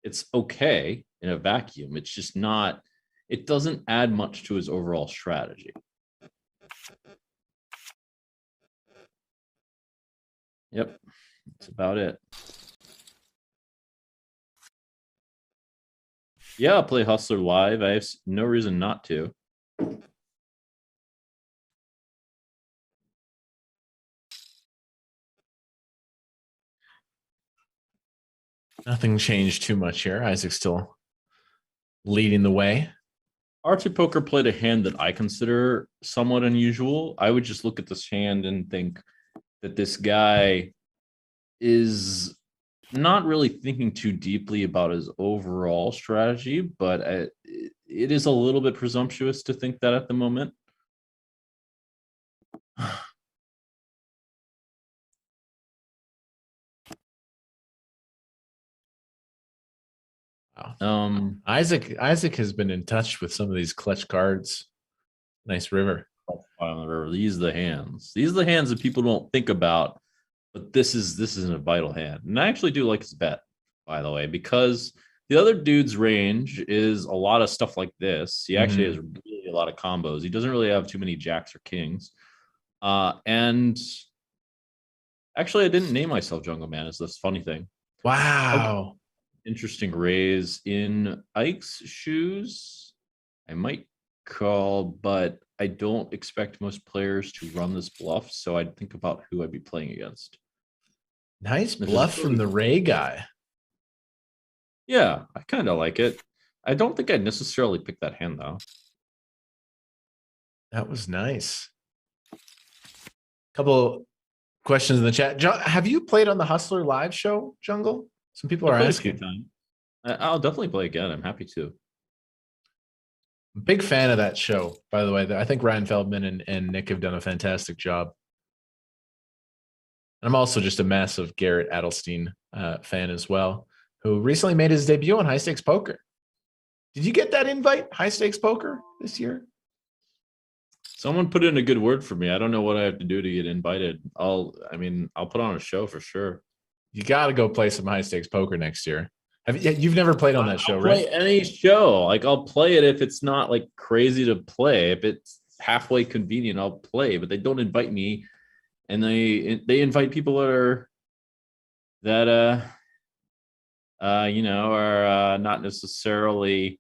It's okay in a vacuum. It's just not, it doesn't add much to his overall strategy. Yep, that's about it. Yeah, I'll play Hustler live. I have no reason not to. Nothing changed too much here. Isaac's still leading the way. RT Poker played a hand that I consider somewhat unusual. I would just look at this hand and think that this guy is not really thinking too deeply about his overall strategy, but it is a little bit presumptuous to think that at the moment. Wow. Isaac has been in touch with some of these clutch cards. Nice river. These are the hands. These are the hands that people don't think about, but this isn't a vital hand. And I actually do like his bet, by the way, because the other dude's range is a lot of stuff like this. He actually has really a lot of combos. He doesn't really have too many jacks or kings. And actually, I didn't name myself Jungleman. Is this funny thing? Wow. Okay. Interesting raise in Ike's shoes. I might call, but I don't expect most players to run this bluff, so I'd think about who I'd be playing against. Nice bluff from the Ray guy. Yeah, I kind of like it. I don't think I'd necessarily pick that hand, though. That was nice. Couple questions in the chat. Have you played on the Hustler live show, Jungle? Some people are asking. I'll definitely play again. I'm happy to. Big fan of that show, by the way. I think Ryan Feldman and Nick have done a fantastic job. I'm also just a massive Garrett Adelstein fan as well, who recently made his debut on High Stakes Poker. Did you get that invite, High Stakes Poker, this year? Someone put in a good word for me. I don't know what I have to do to get invited. I'll put on a show for sure. You got to go play some High Stakes Poker next year. You've never played on that show, I'll right? Play any show. Like, I'll play it if it's not like crazy to play. If it's halfway convenient, I'll play. But they don't invite me, and they invite people that are not necessarily.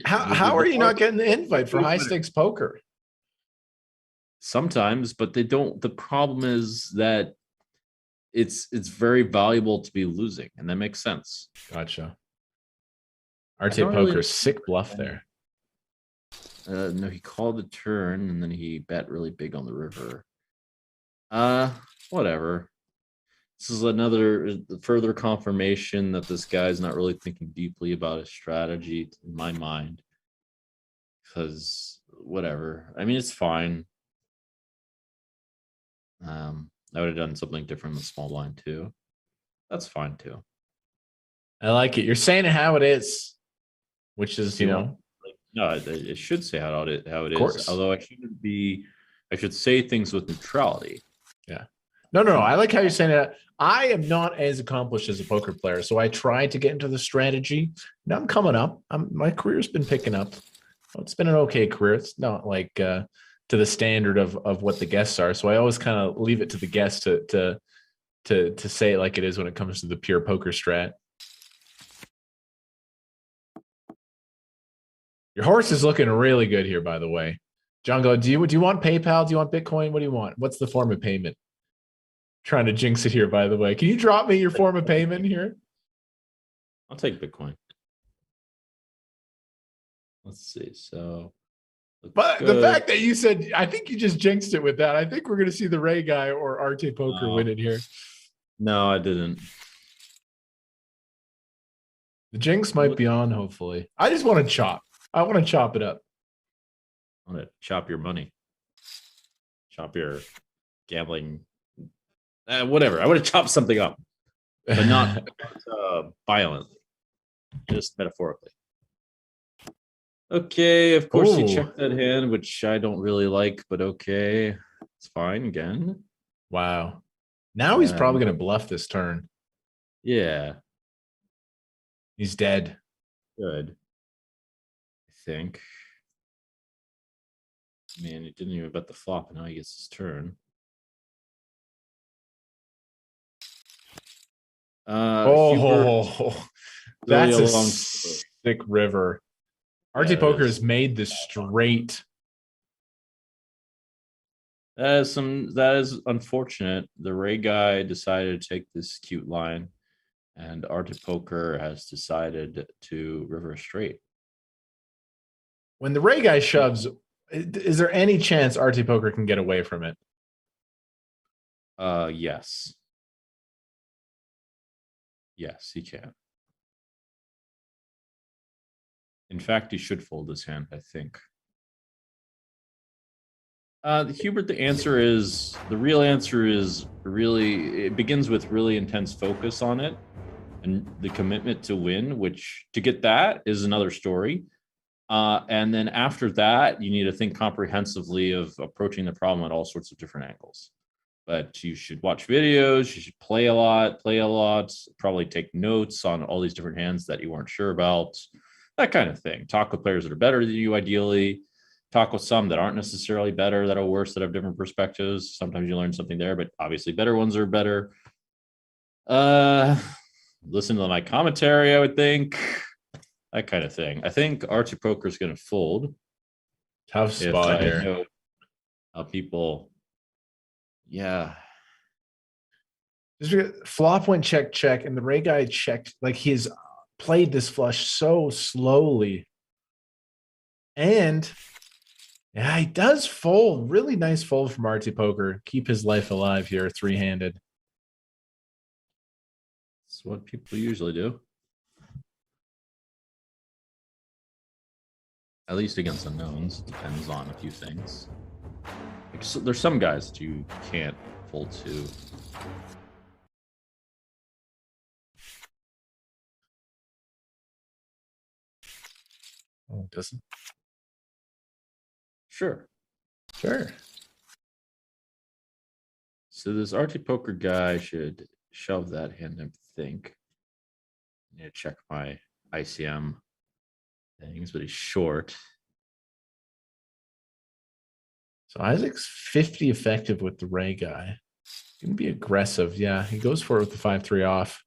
How are you not getting the invite for High Stakes Poker? Sometimes, but they don't. The problem is that it's very valuable to be losing, and that makes sense. Gotcha. RT Poker, sick bluff there. No, he called the turn, and then he bet really big on the river. Whatever. This is another further confirmation that this guy's not really thinking deeply about his strategy, in my mind. Because whatever. I mean, it's fine. I would have done something different with small blind too. That's fine too. I like it. You're saying it how it is, which is, no, it should say how it is. Although I should say things with neutrality. Yeah. No. I like how you're saying it. I am not as accomplished as a poker player, so I tried to get into the strategy. Now I'm coming up. My career's been picking up. It's been an okay career. It's not like to the standard of what the guests are. So I always kind of leave it to the guests to say it like it is when it comes to the pure poker strat. Your horse is looking really good here, by the way. Jungle, do you want PayPal? Do you want Bitcoin? What do you want? What's the form of payment? Trying to jinx it here, by the way. Can you drop me your form of payment here? I'll take Bitcoin. Let's see. So, but the fact that you said, I think you just jinxed it with that. I think we're going to see the Ray guy or RT Poker win it here. No, I didn't. The jinx might be on, hopefully. I just want to chop. I want to chop it up. I want to chop your money. Chop your gambling. Whatever. I want to chop something up, but not violently, just metaphorically. Okay, of course he checked that hand, which I don't really like, but okay. It's fine again. Wow. Now he's probably going to bluff this turn. Yeah. He's dead. Good. I think. Man, he didn't even bet the flop, and now he gets his turn. Hubert, Oh, really that's a along. sick river. RT Yeah, Poker has made this straight. That is unfortunate. The Ray guy decided to take this cute line, and Arctic Poker has decided to river straight. When the Ray guy shoves, is there any chance RT Poker can get away from it? Yes. Yes, he can. In fact, he should fold his hand, I think. Hubert, the real answer is really, it begins with really intense focus on it and the commitment to win, which to get that is another story. And then after that, you need to think comprehensively of approaching the problem at all sorts of different angles. But you should watch videos, you should play a lot, probably take notes on all these different hands that you weren't sure about, that kind of thing. Talk with players that are better than you, ideally. Talk with some that aren't necessarily better, that are worse, that have different perspectives. Sometimes you learn something there, but obviously better ones are better. Listen to my commentary, I would think. That kind of thing. I think RT Poker is going to fold. Tough spot here. Know people, yeah. Flop went check, and the Ray guy checked. Like, he's played this flush so slowly. And yeah, he does fold. Really nice fold from RT Poker. Keep his life alive here, three-handed. That's what people usually do. At least against unknowns. Depends on a few things. There's some guys that you can't fold to. Oh, it doesn't? Sure. Sure. So this RT Poker guy should shove that hand, I think. I need to check my ICM things, but he's short. So Isaac's 50 effective with the Ray guy. He can be aggressive. Yeah, he goes for it with the 5-3 off.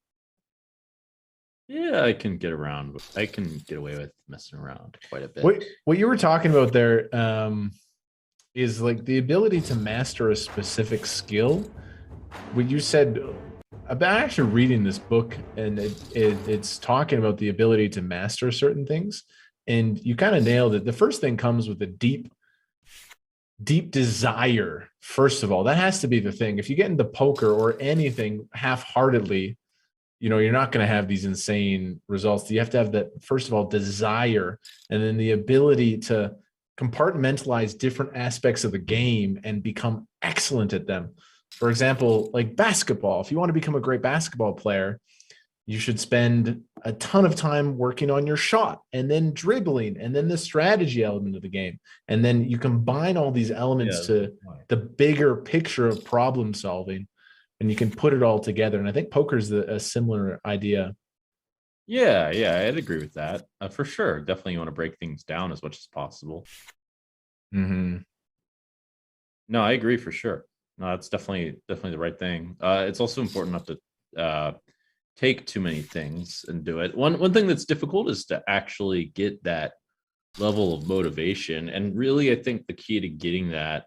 Yeah, I can get around. I can get away with messing around quite a bit. What you were talking about there is like the ability to master a specific skill. When you said, I'm actually reading this book, and it's talking about the ability to master certain things, and you kind of nailed it. The first thing comes with a deep desire. First of all, that has to be the thing. If you get into poker or anything half-heartedly, you know, you're not going to have these insane results. You have to have that, first of all, desire, and then the ability to compartmentalize different aspects of the game and become excellent at them. For example, like basketball. If you want to become a great basketball player, you should spend a ton of time working on your shot, and then dribbling, and then the strategy element of the game. And then you combine all these elements to the bigger picture of problem solving, and you can put it all together. And I think poker is a similar idea. Yeah, I'd agree with that. For sure. Definitely you want to break things down as much as possible. Mm-hmm. No, I agree for sure. No, that's definitely the right thing. It's also important not to take too many things and do it. One thing that's difficult is to actually get that level of motivation. And really, I think the key to getting that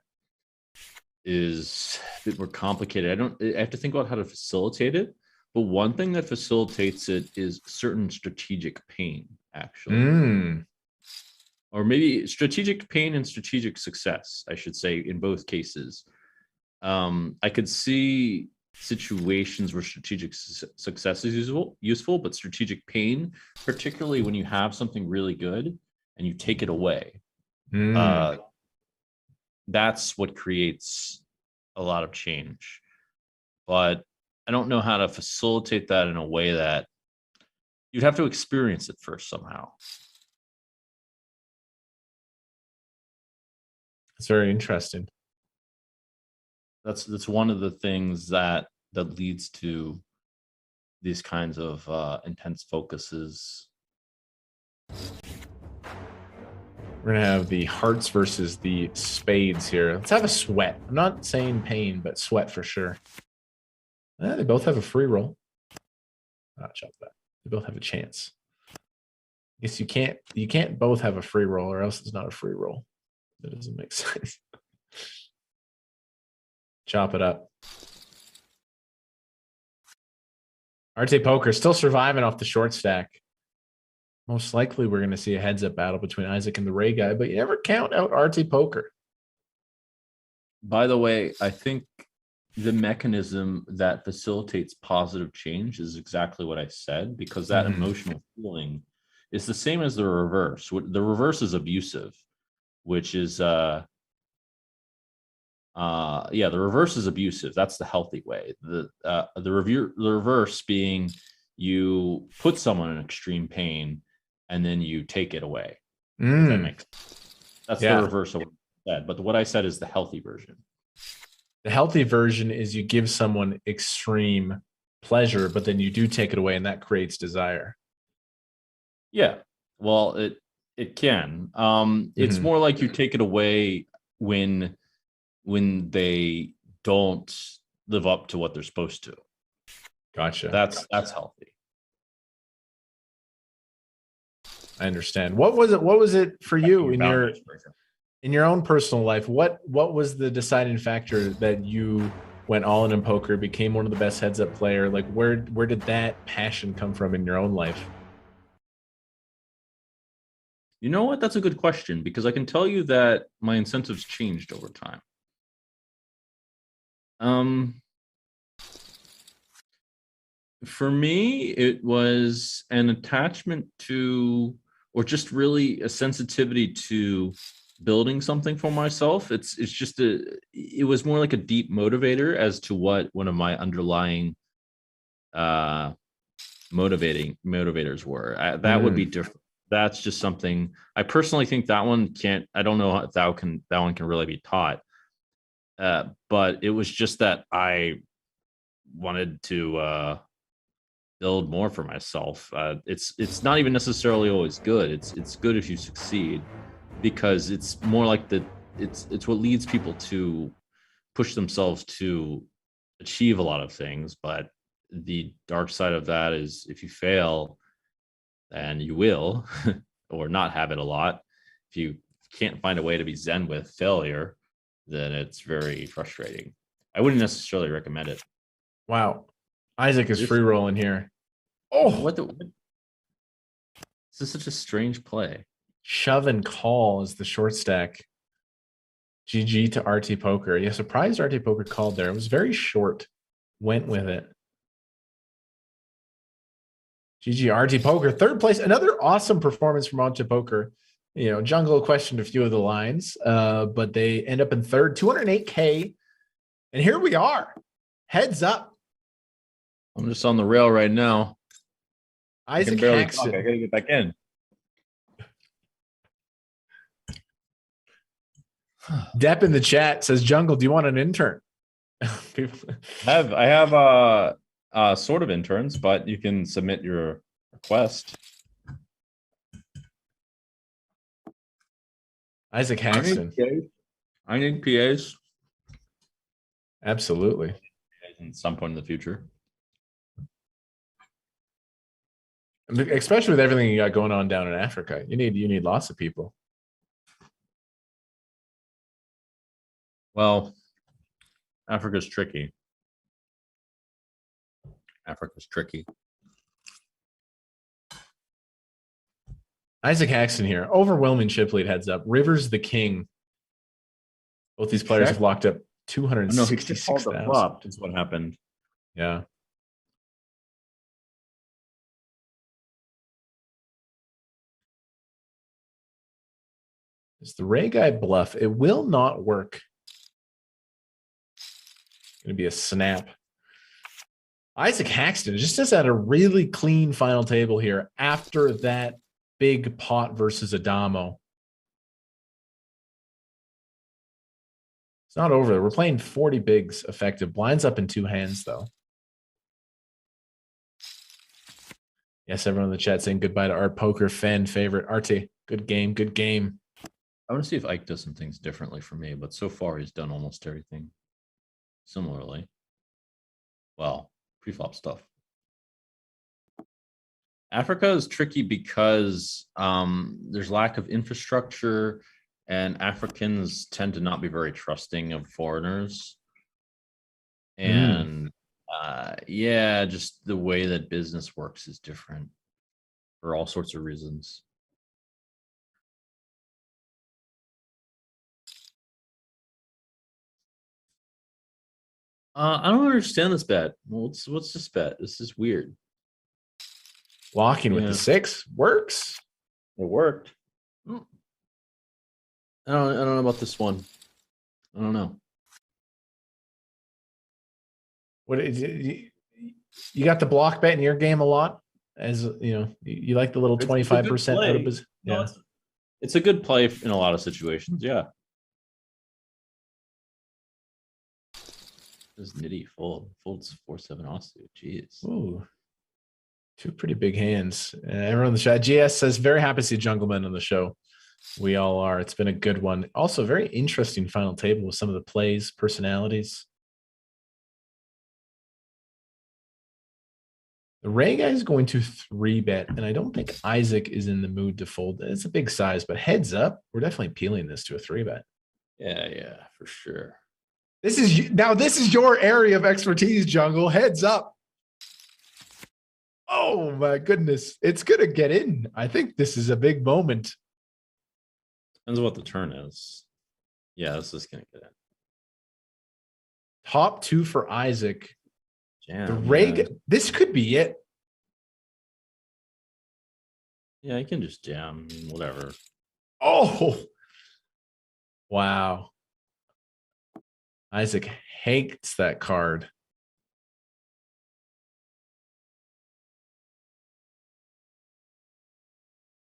is a bit more complicated. I have to think about how to facilitate it. But one thing that facilitates it is certain strategic pain, actually. Or maybe strategic pain and strategic success, I should say, in both cases. I could see situations where strategic success is useful, but strategic pain, particularly when you have something really good and you take it away, that's what creates a lot of change. But I don't know how to facilitate that in a way that you'd have to experience it first somehow. It's very interesting. That's one of the things that leads to these kinds of intense focuses. We're gonna have the hearts versus the spades here. Let's have a sweat. I'm not saying pain, but sweat for sure. They both have a free roll. Not chop that. They both have a chance. I guess you can't both have a free roll, or else it's not a free roll. That doesn't make sense. Chop it up. Arte Poker still surviving off the short stack. Most likely we're going to see a heads-up battle between Isaac and the Ray guy, but you never count out Arte Poker. By the way, I think the mechanism that facilitates positive change is exactly what I said, because that emotional feeling is the same as the reverse. The reverse is abusive, which is the reverse is abusive. That's the healthy way. The reverse being you put someone in extreme pain and then you take it away. If that makes sense. That's the reverse of what I said. But what I said is the healthy version. The healthy version is you give someone extreme pleasure, but then you do take it away, and that creates desire. Yeah. Well, it can. It's more like you take it away when they don't live up to what they're supposed to. Gotcha. That's healthy. I understand. What was it for you in your own personal life? What was the deciding factor that you went all in poker, became one of the best heads-up player? Like where did that passion come from in your own life? You know what? That's a good question, because I can tell you that my incentives changed over time. For me, it was an attachment to, or just really a sensitivity to building something for myself. It was more like a deep motivator as to what one of my underlying motivators were. That would be different. That's just something I personally think that one can't. I don't know if that one can really be taught. But it was just that I wanted to build more for myself. It's not even necessarily always good. It's good if you succeed, because it's more like it's what leads people to push themselves to achieve a lot of things. But the dark side of that is if you fail, and you will, or not have it a lot, if you can't find a way to be zen with failure, then it's very frustrating. I wouldn't necessarily recommend it. Wow. Isaac is free rolling here. What this is such a strange play. Shove and call is the short stack. GG to RT Poker. Yeah, surprised RT Poker called there. It was very short. Went with it. GG RT Poker, third place. Another awesome performance from RT Poker. You know, Jungle questioned a few of the lines, but they end up in third, 208K. And here we are. Heads up. I'm just on the rail right now. Isaac Haxton. I gotta get back in. Depp in the chat says, Jungle, do you want an intern? I have sort of interns, but you can submit your request. Isaac Haxton. I need PAs. Absolutely. At some point in the future. Especially with everything you got going on down in Africa. You need lots of people. Well, Africa's tricky. Africa's tricky. Isaac Haxton here. Overwhelming chip lead, heads up. Rivers the king. Both these players have locked up 266,000. No, flop is what happened. Yeah. It's the Ray guy bluff. It will not work. It's going to be a snap. Isaac Haxton just has had a really clean final table here after that big pot versus Adamo. It's not over there. We're playing 40 bigs effective. Blinds up in two hands, though. Yes, everyone in the chat saying goodbye to our poker fan favorite. Arte, good game, good game. I want to see if Ike does some things differently for me, but so far he's done almost everything similarly. Well, pre-flop stuff. Africa is tricky because there's lack of infrastructure, and Africans tend to not be very trusting of foreigners. And yeah, just the way that business works is different for all sorts of reasons. I don't understand this bet. What's this bet? This is weird. Walking with the 6 works. It worked. I don't know about this one. I don't know. What is it? You got the block bet in your game a lot, as you know. You like the little 25% out of business. Yeah, it's a good play in a lot of situations. Yeah. This nitty folds 4-7 offsuit. Jeez. Ooh, 2 pretty big hands. Everyone in the chat. GS says very happy to see Jungleman on the show. We all are. It's been a good one. Also, very interesting final table with some of the plays, personalities. The Ray guy is going to 3-bet, and I don't think Isaac is in the mood to fold. It's a big size, but heads up, we're definitely peeling this to a 3-bet. Yeah, for sure. This is your area of expertise, Jungle. Heads up. Oh my goodness. It's gonna get in. I think this is a big moment. Depends on what the turn is. Yeah, this is gonna get in. Top 2 for Isaac. Jam, the Ray, this could be it. Yeah, you can just jam, whatever. Oh, wow. Isaac hates that card.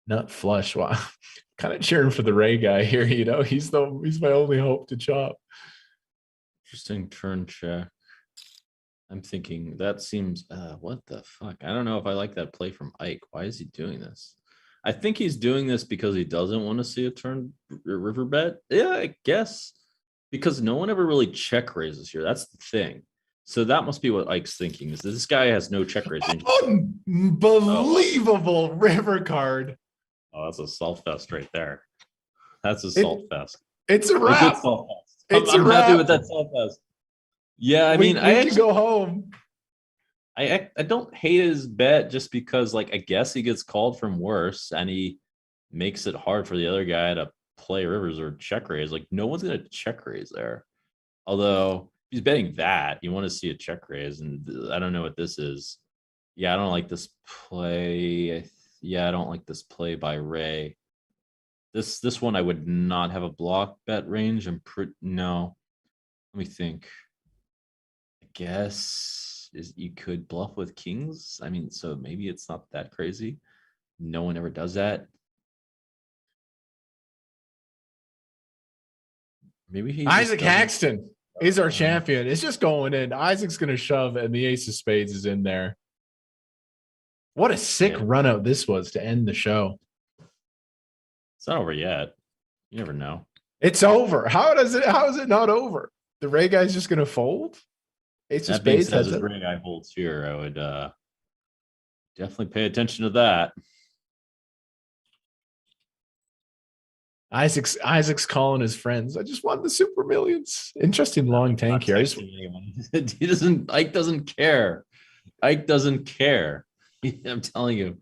Nut flush. Wow. Kind of cheering for the Ray guy here. You know, he's my only hope to chop. Interesting turn check. I'm thinking that seems what the fuck? I don't know if I like that play from Ike. Why is he doing this? I think he's doing this because he doesn't want to see a turn river bet. Yeah, I guess. Because no one ever really check raises here. That's the thing. So that must be what Ike's thinking, is that this guy has no check raise. Unbelievable river card. Oh, that's a salt fest right there. That's a salt fest. It's a wrap. I'm happy with that salt fest. Yeah, I mean, I can go home. I don't hate his bet just because, like, I guess he gets called from worse and he makes it hard for the other guy to play rivers or check raise. Like, no one's gonna check raise there. Although if he's betting that, you want to see a check raise, and I don't know what this is. Yeah, I don't like this play. Yeah, I don't like this play by Ray. This one I would not have a block bet range. No. Let me think. I guess you could bluff with kings. I mean, so maybe it's not that crazy. No one ever does that. Maybe Isaac Haxton is our champion. It's just going in. Isaac's going to shove, and the ace of spades is in there. What a sick run out this was to end the show. It's not over yet. You never know. It's over. How is it not over? The Ray guy's just going to fold? Ace of spades has it. Ray guy holds here. I would definitely pay attention to that. Isaac's calling his friends. I just won the super millions. Interesting long tank here. Ike doesn't care. Ike doesn't care. I'm telling you.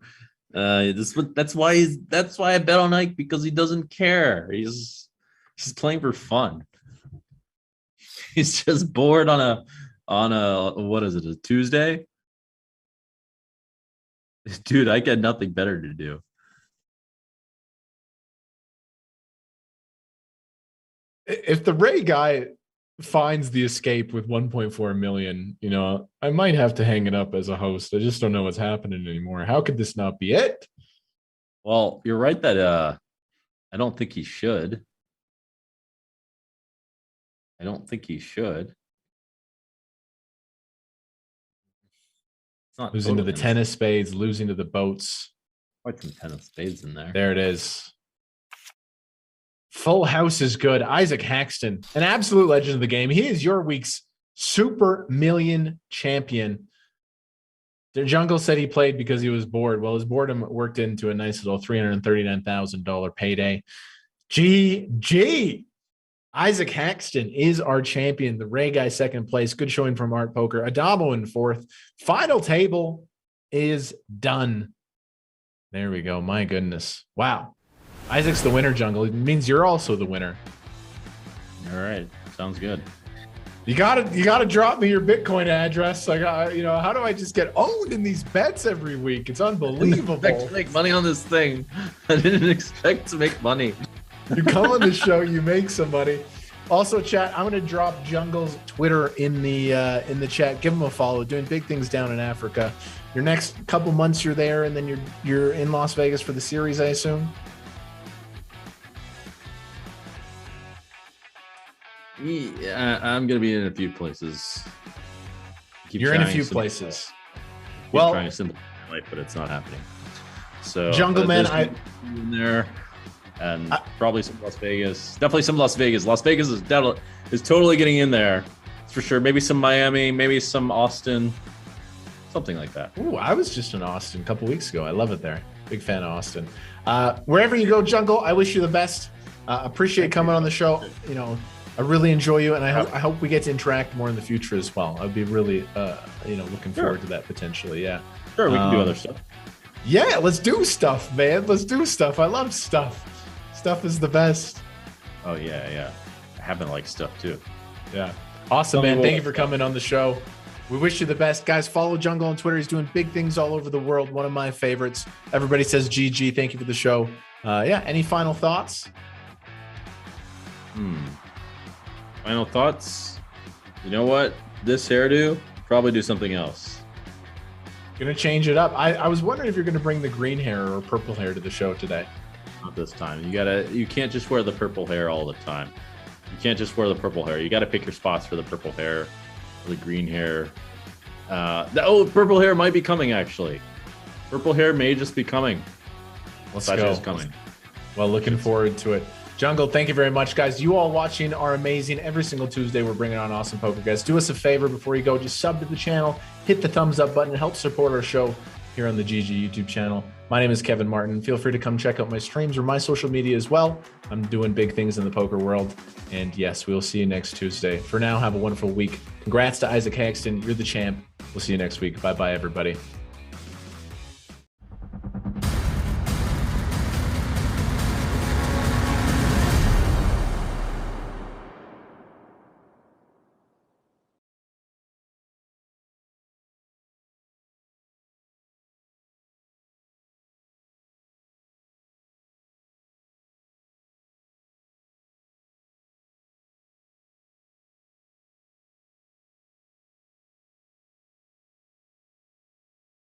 That's why I bet on Ike, because he doesn't care. He's playing for fun. He's just bored on a what is it, a Tuesday? Dude, I got nothing better to do. If the Ray guy finds the escape with 1.4 million, you know, I might have to hang it up as a host. I just don't know what's happening anymore. How could this not be it? Well, you're right that I don't think he should. I don't think he should. It's not losing to the 10 of spades, losing to the boats. Quite some 10 of spades in there. There it is. Full house is good. Isaac Haxton, an absolute legend of the game. He is your week's super million champion. The Jungle said he played because he was bored. Well, his boredom worked into a nice little $339,000 payday. GG. Isaac Haxton is our champion. The Ray Guy second place. Good showing from Art Poker. Adamo in fourth. Final table is done. There we go. My goodness. Wow. Isaac's the winner, Jungle. It means you're also the winner. All right. Sounds good. You gotta drop me your Bitcoin address. Like, how do I just get owned in these bets every week? It's unbelievable. I didn't expect to make money on this thing. I didn't expect to make money. You come on the show, you make some money. Also, chat, I'm gonna drop Jungle's Twitter in the chat. Give him a follow. Doing big things down in Africa. Your next couple months you're there, and then you're in Las Vegas for the series, I assume. Yeah, I'm gonna be in a few places. You're in a few places. Well, trying to simplify my life, but it's not happening. So Jungleman, in there, and probably some Las Vegas. Definitely some Las Vegas. Las Vegas is totally getting in there. It's for sure. Maybe some Miami, maybe some Austin, something like that. Ooh, I was just in Austin a couple weeks ago. I love it there. Big fan of Austin. Wherever you go, Jungle, I wish you the best. Appreciate coming on the show. You know, I really enjoy you, and I hope we get to interact more in the future as well. I'd be really, looking forward to that potentially. Yeah. Sure, we can do other stuff. Yeah, let's do stuff, man. Let's do stuff. I love stuff. Stuff is the best. Oh yeah. I happen to like stuff too. Yeah. Awesome, man. Thank you for coming on the show. We wish you the best. Guys, follow Jungle on Twitter. He's doing big things all over the world. One of my favorites. Everybody says GG. Thank you for the show. Any final thoughts? Final thoughts? You know what? This hairdo, probably do something else. Gonna change it up. I was wondering if you're gonna bring the green hair or purple hair to the show today. Not this time. You can't just wear the purple hair all the time. You can't just wear the purple hair. You got to pick your spots for the purple hair, or the green hair. Purple hair might be coming actually. Purple hair may just be coming. Let's go. Is coming. Well, looking forward to it. Jungle, thank you very much, guys. You all watching are amazing. Every single Tuesday, we're bringing on awesome poker guys. Do us a favor before you go. Just sub to the channel, hit the thumbs up button, and help support our show here on the GG YouTube channel. My name is Kevin Martin. Feel free to come check out my streams or my social media as well. I'm doing big things in the poker world. And yes, we'll see you next Tuesday. For now, have a wonderful week. Congrats to Isaac Haxton. You're the champ. We'll see you next week. Bye-bye, everybody.